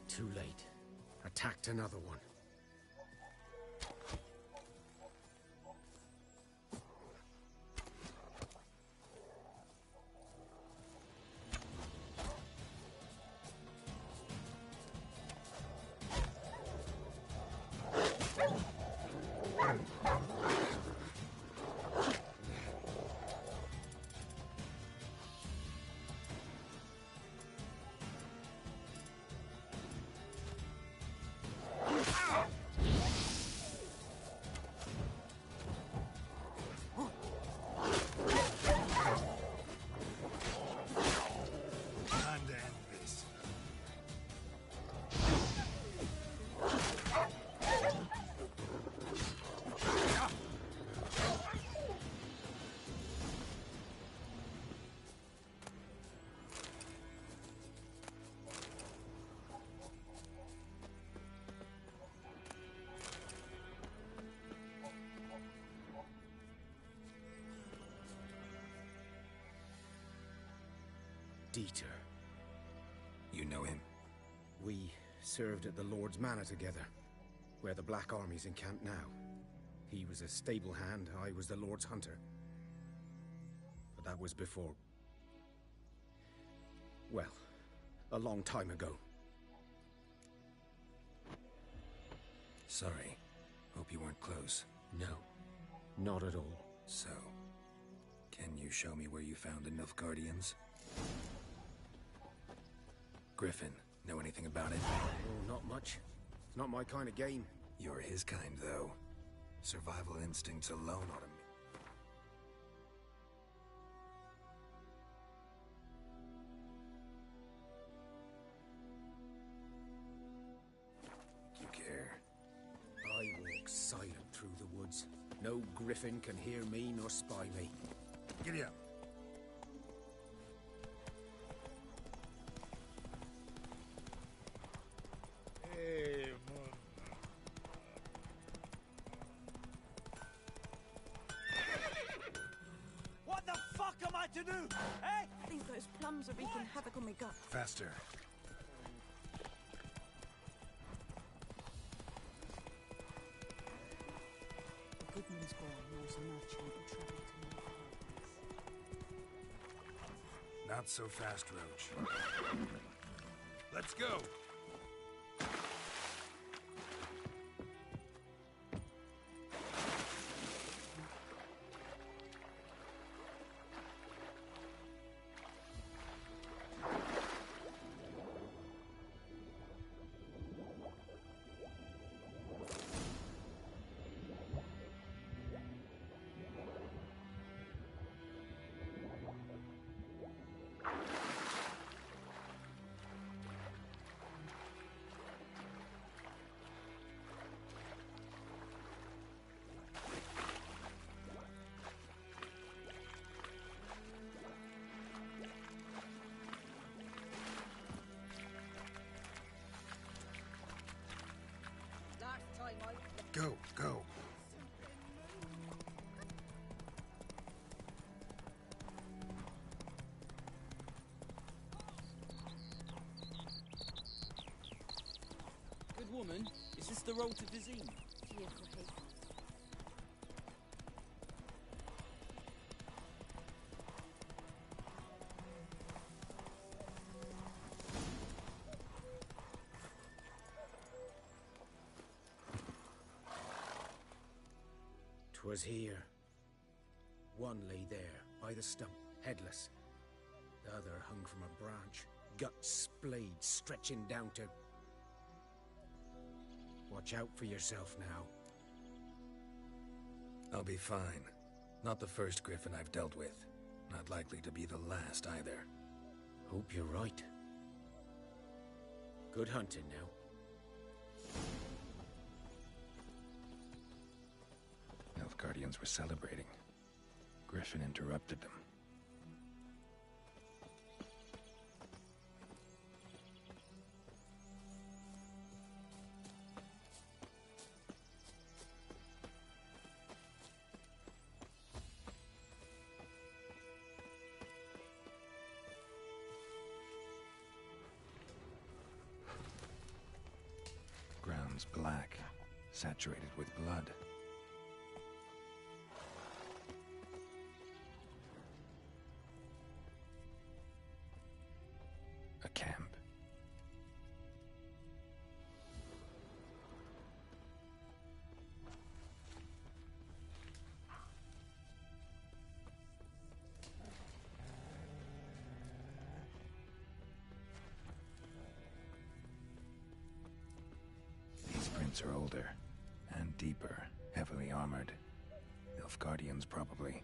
Too late. Attacked another one. Dieter. You know him? We served at the Lord's Manor together, where the Black Army's encamped now. He was a stable hand, I was the Lord's hunter. But that was before... well, a long time ago. Sorry. Hope you weren't close. No, not at all. So, can you show me where you found the Nilfgaardians? Griffin, know anything about it? Oh, not much. It's not my kind of game. You're his kind, though. Survival instincts alone ought to... Do you care? I walk silent through the woods. No Griffin can hear me nor spy me. Giddy up. What the fuck am I to do? Eh? I think those plums are wreaking havoc on my gut. Faster. The Goodman's boy knows a merchant who travelled to North Harbors. Not so fast, Roach. Let's go! Go, go. Good woman, is this the road to Vizim? Was here. One lay there, by the stump, headless. The other hung from a branch, guts splayed, stretching down to... Watch out for yourself now. I'll be fine. Not the first Griffin I've dealt with. Not likely to be the last either. Hope you're right. Good hunting now. Nilfgaardians were celebrating. Griffin interrupted them. Ground's black, saturated with blood. A camp. These prints are older and deeper, heavily armored. Nilfgaardians, probably.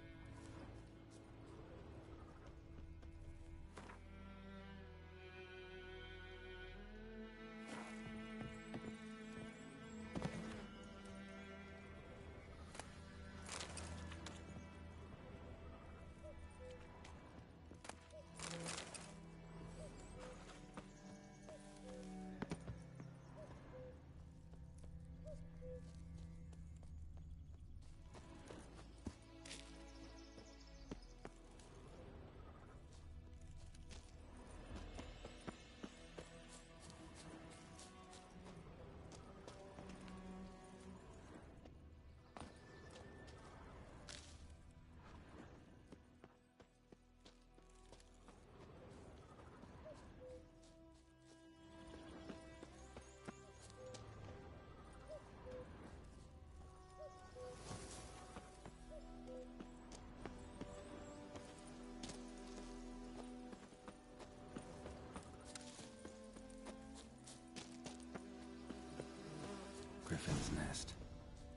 Griffin's nest.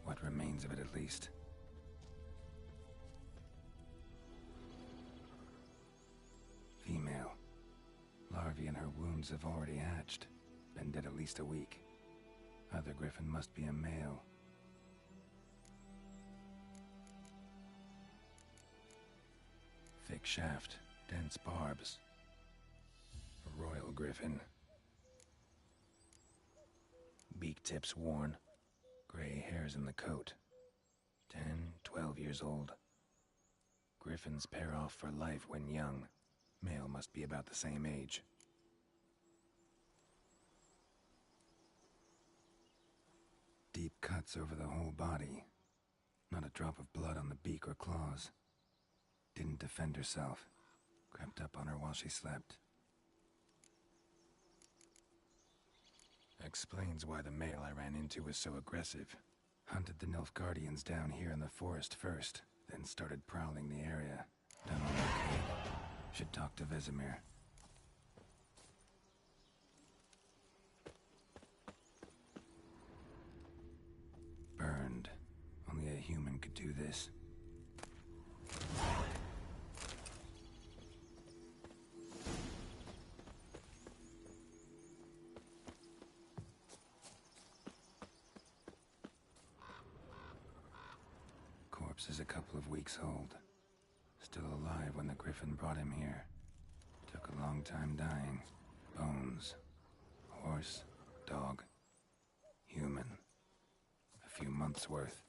What remains of it, at least. Female. Larvae in her wounds have already hatched. Been dead at least a week. Other Griffin must be a male. Thick shaft, dense barbs. A royal Griffin. Beak tips worn. Gray hairs in the coat. 10, 12 years old. Griffins pair off for life when young. Male must be about the same age. Deep cuts over the whole body. Not a drop of blood on the beak or claws. Didn't defend herself. Crept up on her while she slept. Explains why the male I ran into was so aggressive. Hunted the Nilfgaardians down here in the forest first, then started prowling the area. Done all I could. Should talk to Vesemir. Burned. Only a human could do this. Corpse is a couple of weeks old. Still alive when the Griffin brought him here. Took a long time dying. Bones. Horse. Dog. Human. A few months' worth.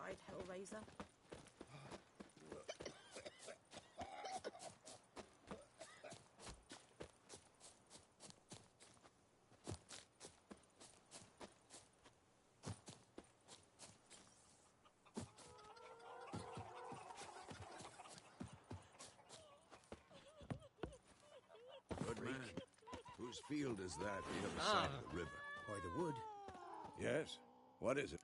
Blue-eyed Hellraiser. Good man. Whose field is that the other side of the river? By the wood. Yes. What is it?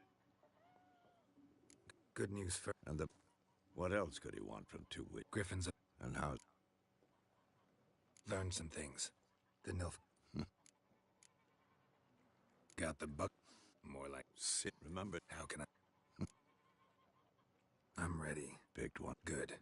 Good news for... And the... What else could he want from two wit? Griffin's... And how... Learned some things. The Nilf... Got the buck... More like... Sit. Remember... How can I... I'm ready. Picked one. Good.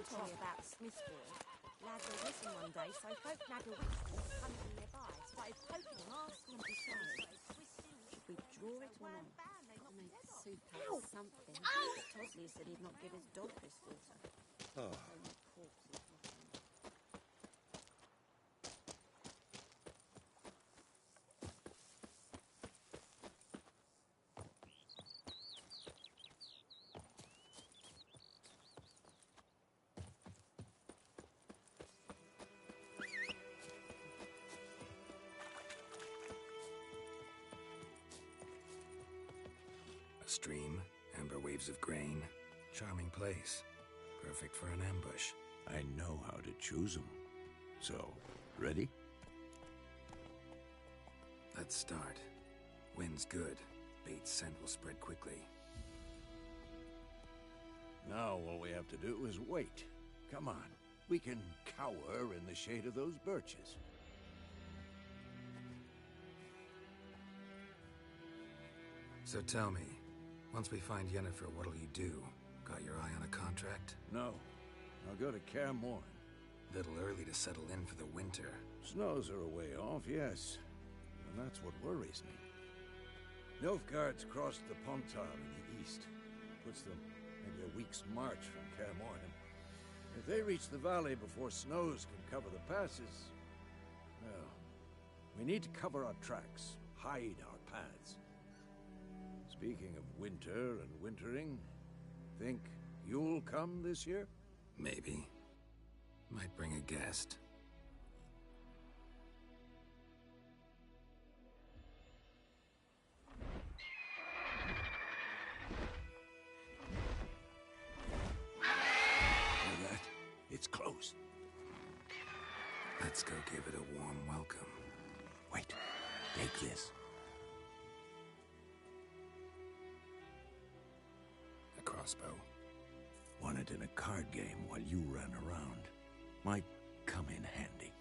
Told me about the Smith's boy. Lads were missing one day, so folk nagged a witch that was hunting nearby. Started poking him, asking him to say. Should we draw it or not? Make soup out of something. But Tosley said he'd not give his dog this water. Oh. A stream, amber waves of grain. Charming place. Perfect for an ambush. I know how to choose them. So, ready? Let's start. Wind's good. Bait's scent will spread quickly. Now all we have to do is wait. Come on. We can cower in the shade of those birches. So tell me, once we find Yennefer, what'll you do? Got your eye on a contract? No. I'll go to Kaer Morhen. Little early to settle in for the winter. Snows are a way off, yes. And that's what worries me. Nilfgaard's crossed the Pontar in the east. Puts them maybe a week's march from Kaer Morhen. If they reach the valley before snows can cover the passes, well, we need to cover our tracks, hide our paths. Speaking of winter and wintering, think you'll come this year? Maybe. Might bring a guest. Hear that? It's close. Let's go give it a warm welcome. Wait, take this. A crossbow. Won it in a card game while you ran around. Might come in handy.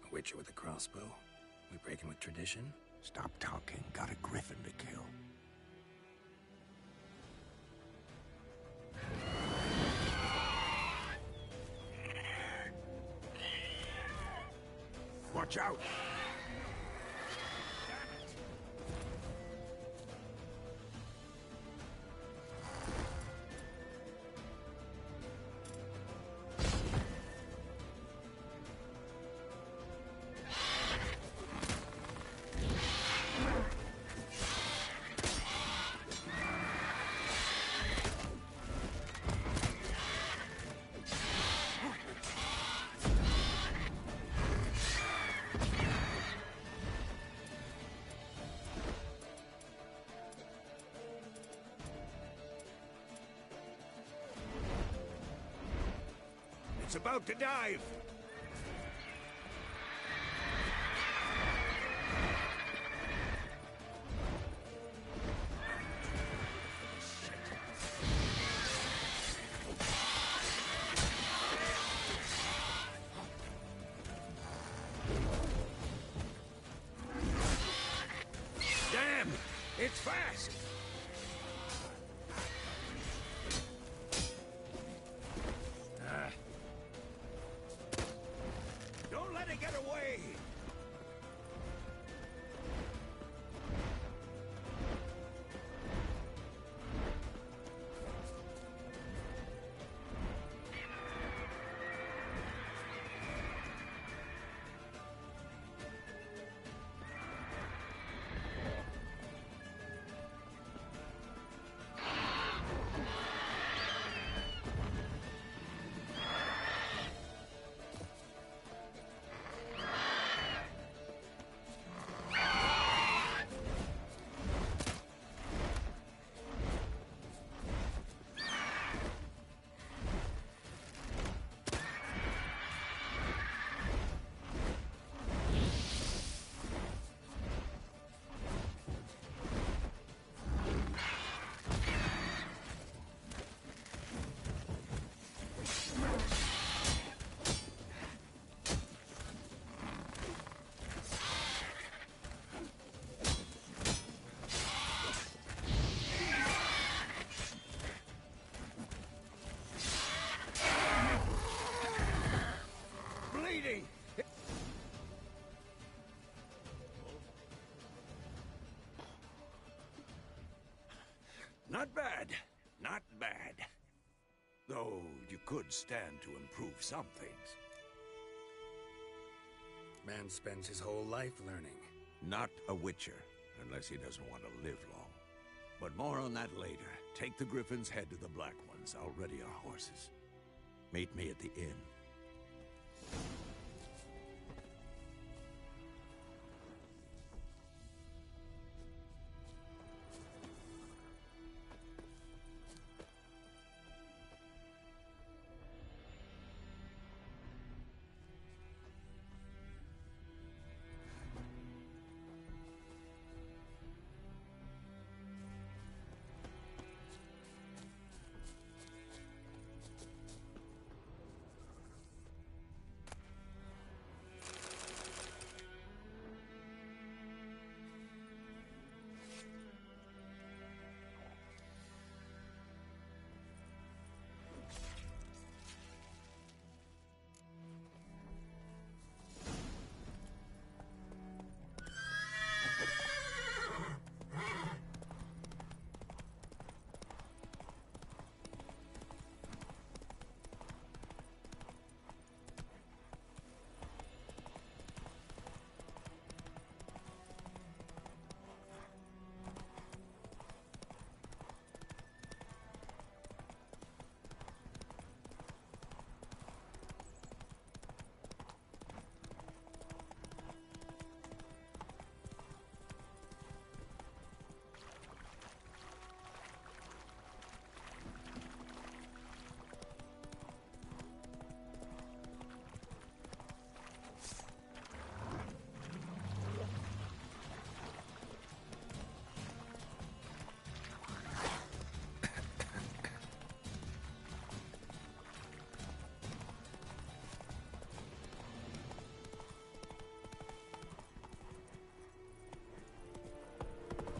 A witcher with a crossbow? We breaking with tradition? Stop talking. Got a griffin to kill. Watch out! It's about to dive! Damn! It's fast! Don't let it get away! Bleeding! Not bad. Not bad. Though you could stand to improve some things. Man spends his whole life learning. Not a Witcher, unless he doesn't want to live long. But more on that later. Take the Griffin's head to the Black Ones. I'll ready our horses. Meet me at the inn.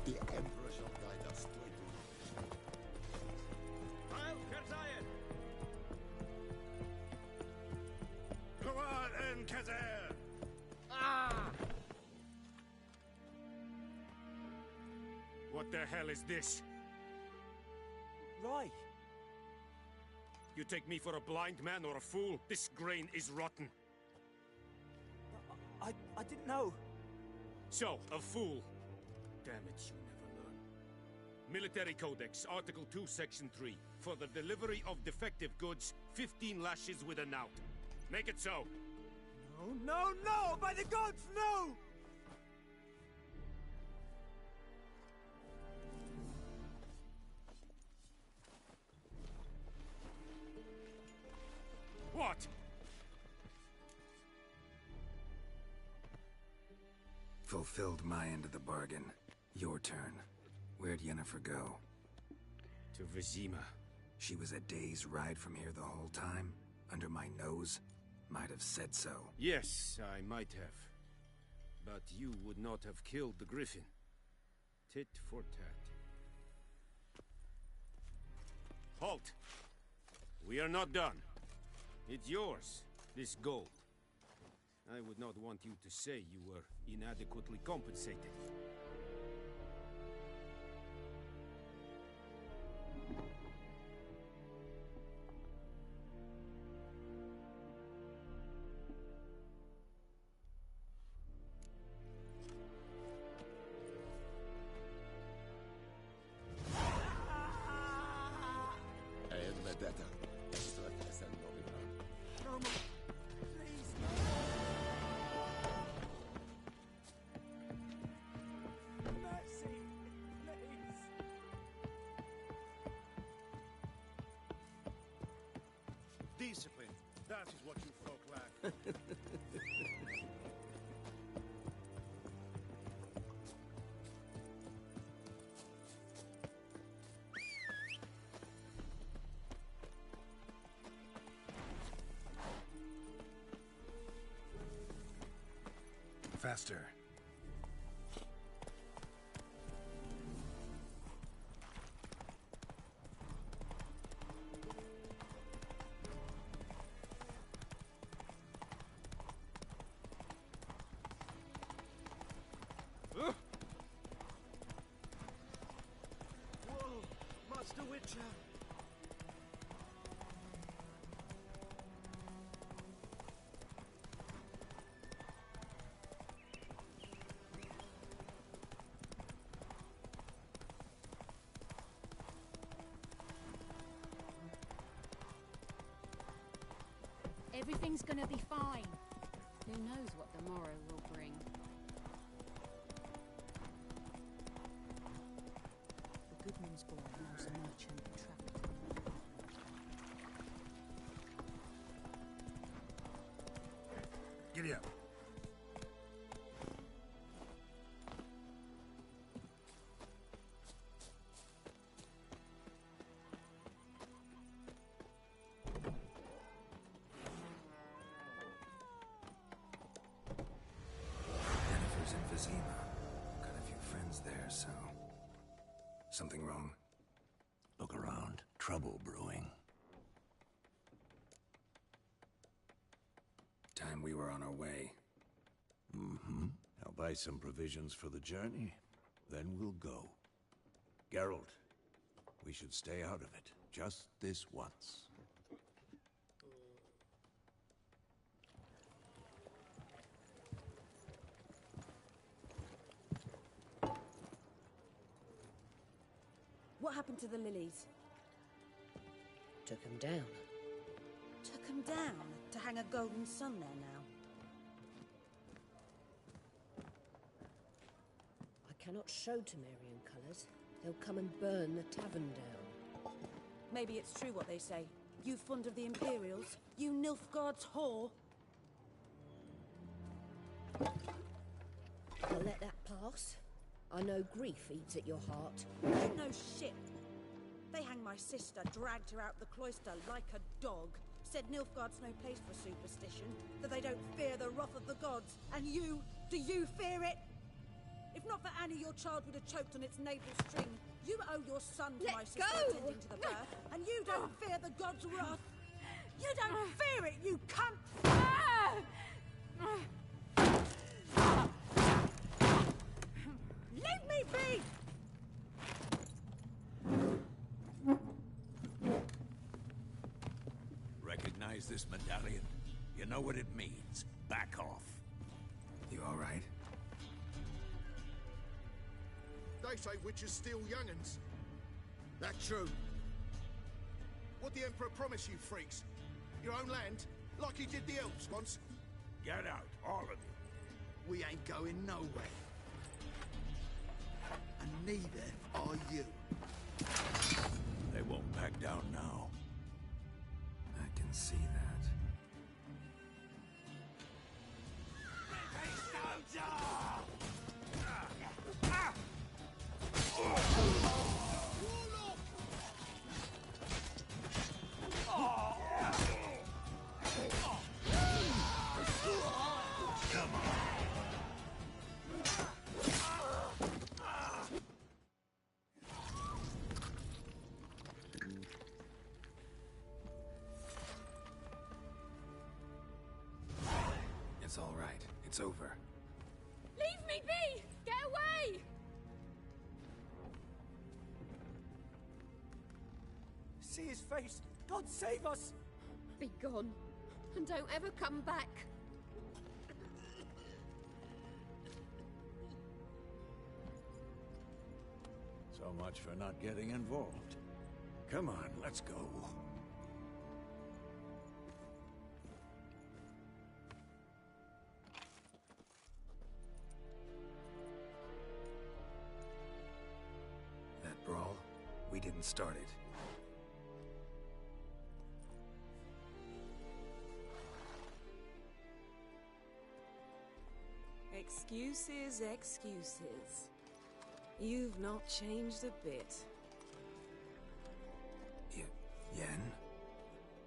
The Emperor shall guide us to a Come on, Enkazer! What the hell is this? Right. You take me for a blind man or a fool? This grain is rotten. I didn't know. So, a fool. Damn it, you never learn. Military Codex, Article 2, Section 3. For the delivery of defective goods, 15 lashes with a knout. Make it so. No, no, no! By the gods, no! What? fulfilled my end of the bargain. Your turn. Where'd Yennefer go? To Vizima. She was a day's ride from here the whole time? Under my nose? Might have said so. Yes, I might have. But you would not have killed the Griffin. Tit for tat. Halt! We are not done. It's yours, this gold. I would not want you to say you were inadequately compensated. Discipline. That is what you folk lack. Faster. Whoa, Master Witcher. Everything's gonna be fine. Who knows what the morrow will bring? The Goodman's boy knows a merchant trafficker. Giddy up. Yennefer's in Vizima. Got a few friends there, so... Something wrong? Look around. Trouble brewing. Time we were on our way. Mm-hmm. I'll buy some provisions for the journey. Then we'll go. Geralt, we should stay out of it. Just this once. What happened to the lilies? Took him down. Took them down to hang a golden sun there now. I cannot show Temerian colours. They'll come and burn the tavern down. Maybe it's true what they say. You fond of the Imperials? You Nilfgaard's whore? I'll let that pass. I know grief eats at your heart. You know shit. They hanged my sister, dragged her out the cloister like a dog. Said Nilfgaard's no place for superstition, that they don't fear the wrath of the gods. And you, do you fear it? If not for Annie, your child would have choked on its navel string. You owe your son to my sister attending to the birth, and you don't fear the gods' wrath. You don't fear it, you cunt! Leave me be! Recognize this medallion? You know what it means. Back off. You all right? They say witches steal young'uns. That true. What the Emperor promised you freaks? Your own land? Like he did the elves once? Get out, all of you. We ain't going nowhere. And neither are you. They won't back down now. I can see that. it's over. Leave me be! Get away! See his face! God save us! Be gone, and don't ever come back. So much for not getting involved. Come on, let's go. That brawl, we didn't start it. Excuses, excuses. You've not changed a bit. Yen?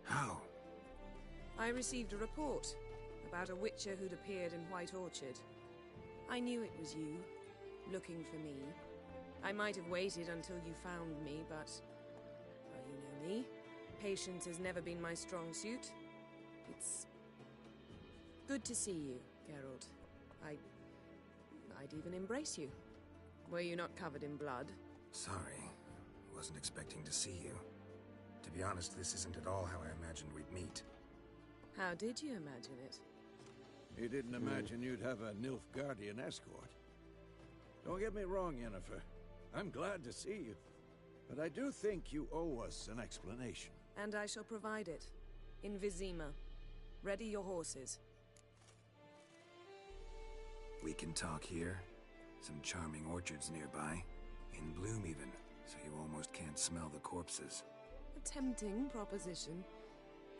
How? I received a report about a witcher who'd appeared in White Orchard. I knew it was you, looking for me. I might have waited until you found me, but... well, you know me. Patience has never been my strong suit. It's... good to see you, Geralt. I'd even embrace you. Were you not covered in blood? Sorry. Wasn't expecting to see you. To be honest, this isn't at all how I imagined we'd meet. How did you imagine it? You didn't imagine you'd have a Nilfgaardian escort. Don't get me wrong, Yennefer. I'm glad to see you. But I do think you owe us an explanation. And I shall provide it. In Vizima. Ready your horses. We can talk here. Some charming orchards nearby. In bloom even, so you almost can't smell the corpses. A tempting proposition.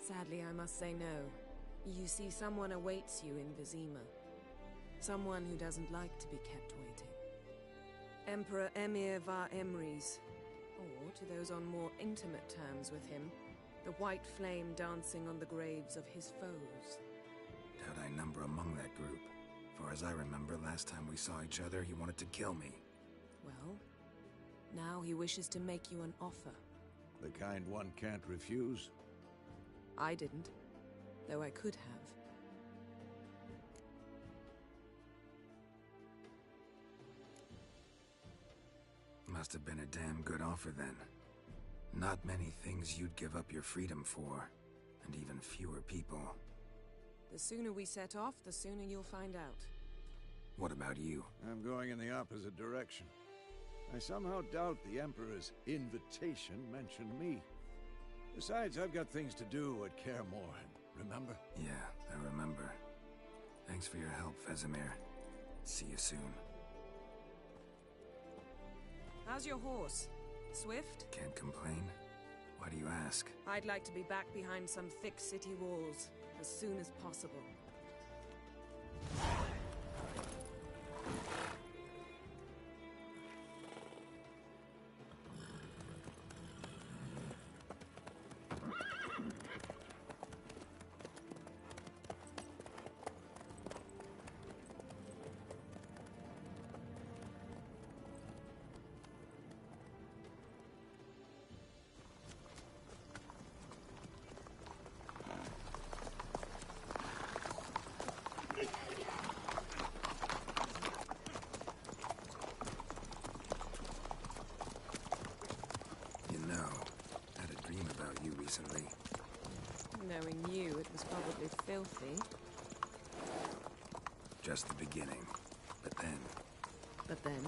Sadly, I must say no. You see, someone awaits you in Vizima. Someone who doesn't like to be kept waiting. Emperor Emir var Emrys. Or, to those on more intimate terms with him, the white flame dancing on the graves of his foes. Doubt I number among that group. For as I remember, last time we saw each other, he wanted to kill me. Well, now he wishes to make you an offer. The kind one can't refuse? I didn't, though I could have. Must have been a damn good offer then. Not many things you'd give up your freedom for, and even fewer people. The sooner we set off, the sooner you'll find out. What about you? I'm going in the opposite direction. I somehow doubt the Emperor's invitation mentioned me. Besides, I've got things to do at Kaer Morhen, remember? Yeah, I remember. Thanks for your help, Vesemir. See you soon. How's your horse? Swift? Can't complain. Why do you ask? I'd like to be back behind some thick city walls as soon as possible. Recently. Knowing you, it was probably filthy. Just the beginning. But then... But then?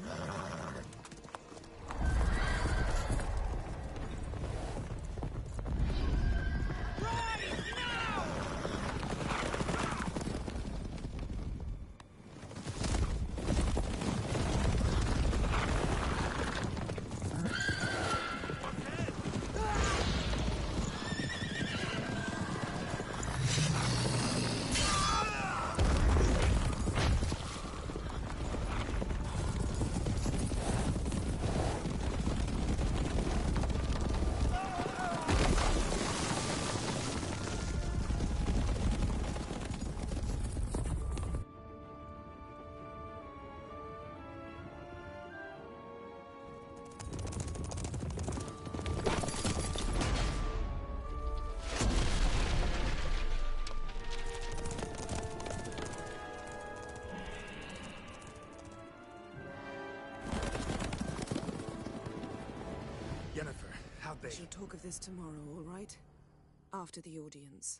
Yennefer, how'd they... We shall talk of this tomorrow, all right? After the audience.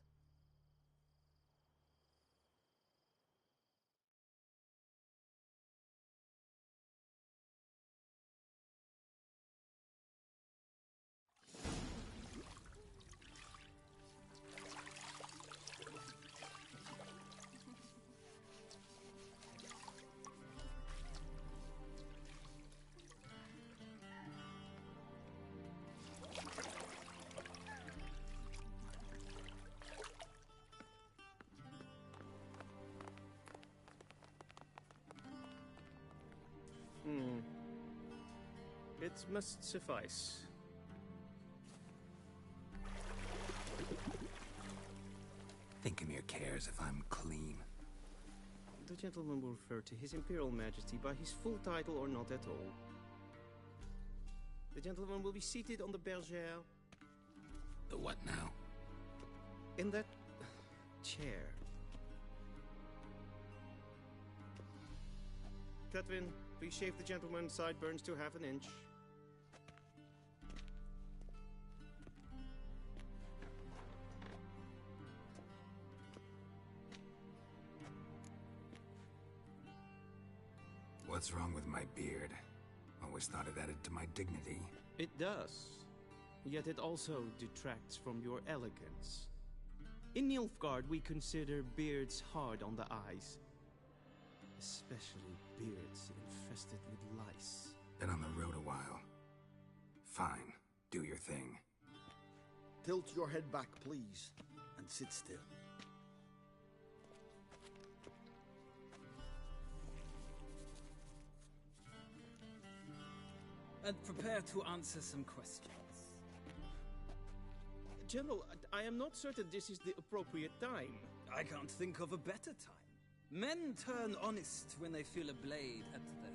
It must suffice. Thinkamir cares if I'm clean. The gentleman will refer to His Imperial Majesty by his full title or not at all. The gentleman will be seated on the bergère. The what now? In that chair. Catwin, please shave the gentleman's sideburns to half an inch. What's wrong with my beard? Always thought it added to my dignity. It does. Yet it also detracts from your elegance. In Nilfgaard, we consider beards hard on the eyes. Especially beards infested with lice. Been on the road a while. Fine, do your thing. Tilt your head back, please, and sit still. And prepare to answer some questions. General, I am not certain this is the appropriate time. I can't think of a better time. Men turn honest when they feel a blade at their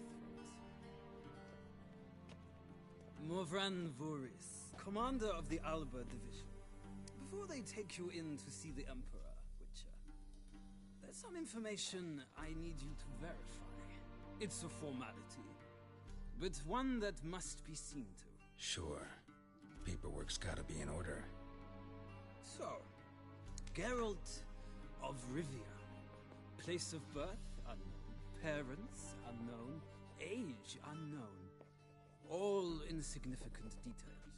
throat. Morvran Voorhis, commander of the Alba Division. Before they take you in to see the Emperor, Witcher, there's some information I need you to verify. It's a formality, but one that must be seen to. Sure. Paperwork's gotta be in order. So, Geralt of Rivia. Place of birth, unknown. Parents, unknown. Age, unknown. All insignificant details.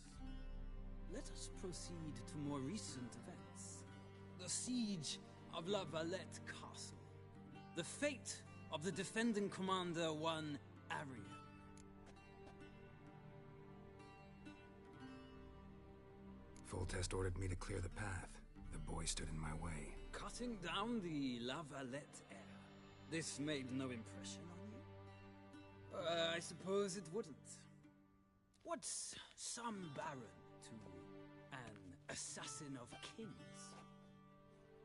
Let us proceed to more recent events. The siege of La Valette Castle. The fate of the defending commander, one Arya. Foltest ordered me to clear the path. The boy stood in my way. Cutting down the La Valette heir. This made no impression on you? I suppose it wouldn't. What's some baron to an assassin of kings?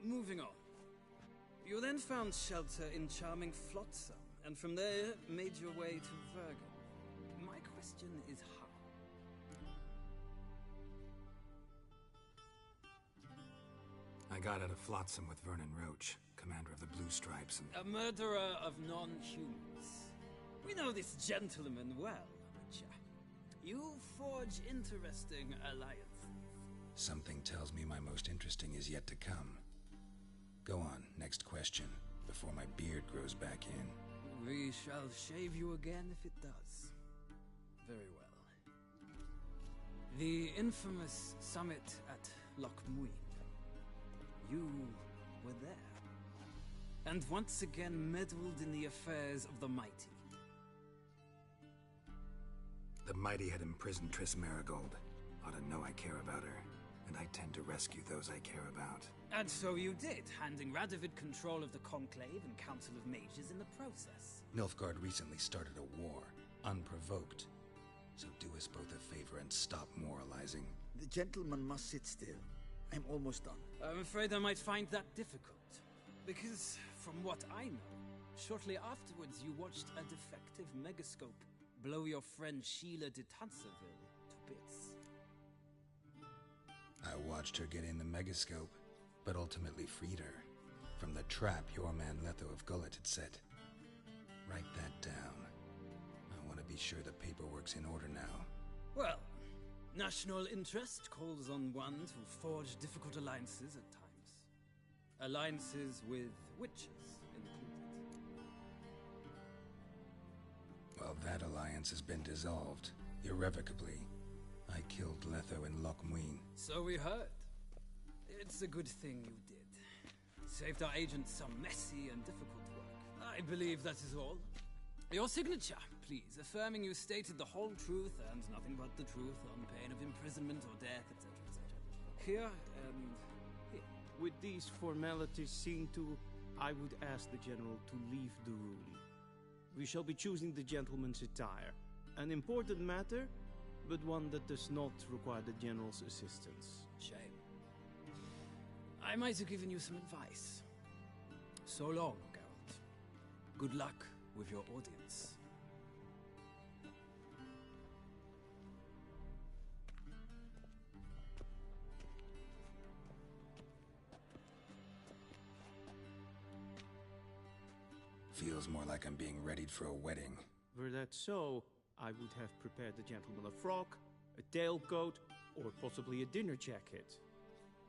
Moving on. You then found shelter in charming Flotsam, and from there made your way to Vergen. My question is how? I got out of Flotsam with Vernon Roach, commander of the Blue Stripes, and... A murderer of non-humans. We know this gentleman well, Witcher. You forge interesting alliances. Something tells me my most interesting is yet to come. Go on, next question, before my beard grows back in. We shall shave you again if it does. Very well. The infamous summit at Loch Muin. You were there. And once again meddled in the affairs of the mighty. The mighty had imprisoned Triss Merigold. Ought to know I care about her, and I tend to rescue those I care about. And so you did, handing Radovid control of the Conclave and Council of Mages in the process. Nilfgaard recently started a war, unprovoked. So do us both a favor and stop moralizing. The gentleman must sit still. I'm almost done. I'm afraid I might find that difficult. Because, from what I know, shortly afterwards you watched a defective megascope blow your friend Sheila de Tanserville to bits. I watched her get in the megascope, but ultimately freed her from the trap your man Letho of Gullet had set. Write that down. I want to be sure the paperwork's in order now. Well, National interest calls on one to forge difficult alliances at times. Alliances with witches included. Well, that alliance has been dissolved, irrevocably. I killed Letho and Loch Muin. So we heard. It's a good thing you did. Saved our agents some messy and difficult work. I believe that is all. Your signature, please, affirming you stated the whole truth and nothing but the truth on pain of imprisonment or death, etc., etc. Here and here. With these formalities seen to, I would ask the General to leave the room. We shall be choosing the gentleman's attire. An important matter, but one that does not require the General's assistance. Shame. I might have given you some advice. So long, Geralt. Good luck with your audience. Feels more like I'm being readied for a wedding. Were that so, I would have prepared the gentleman a frock, a tailcoat, or possibly a dinner jacket.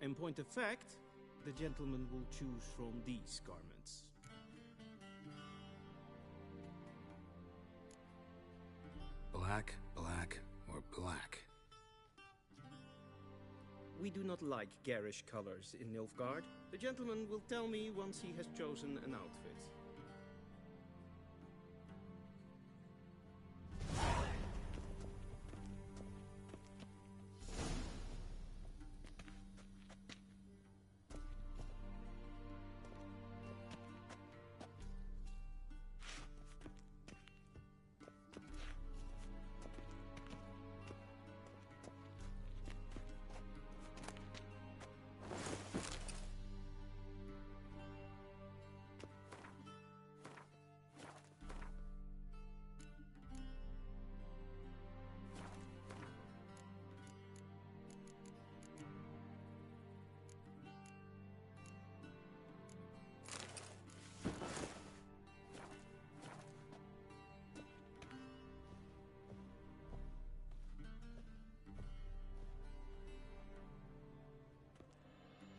In point of fact, the gentleman will choose from these garments. Black, black, or black? We do not like garish colors in Nilfgaard. The gentleman will tell me once he has chosen an outfit.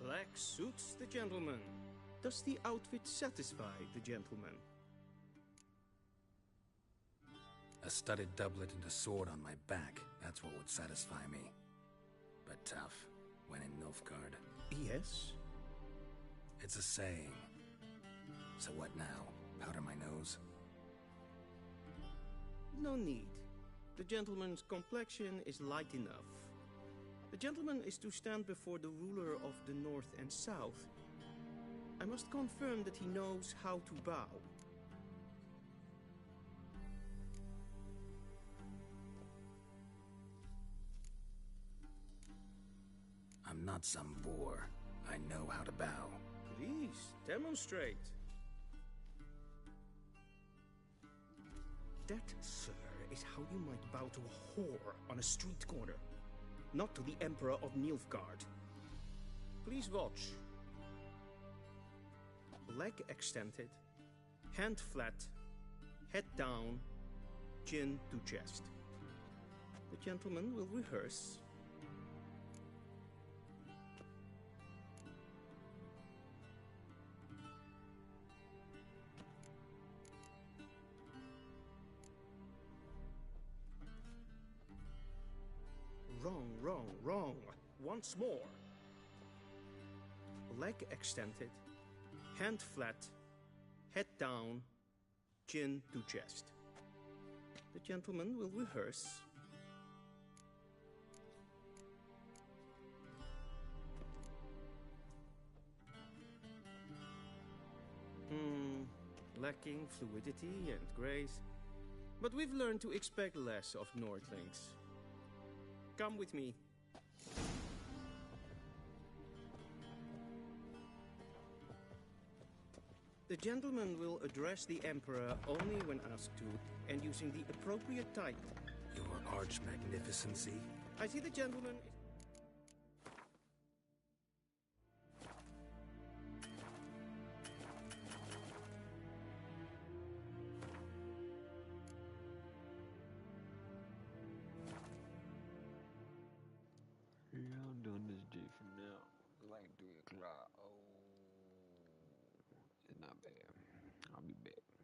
Black suits the gentleman. Does the outfit satisfy the gentleman? A studded doublet and a sword on my back. That's what would satisfy me. But tough, when in Nilfgaard. Yes? It's a saying. So what now? Powder my nose? No need. The gentleman's complexion is light enough. The gentleman is to stand before the ruler of the North and South. I must confirm that he knows how to bow. I'm not some boor. I know how to bow. Please, demonstrate. That, sir, is how you might bow to a whore on a street corner. Not to the Emperor of Nilfgaard. Please watch. Leg extended, hand flat, head down, chin to chest. The gentleman will rehearse. Wrong, wrong, wrong. Once more. Leg extended, hand flat, head down, chin to chest. The gentleman will rehearse. Lacking fluidity and grace. But we've learned to expect less of Nordlings. Come with me. The gentleman will address the Emperor only when asked to, and using the appropriate title. Your Arch Magnificency? I see the gentleman... now. It's like 3 o'clock. Oh, it's not bad. I'll be back.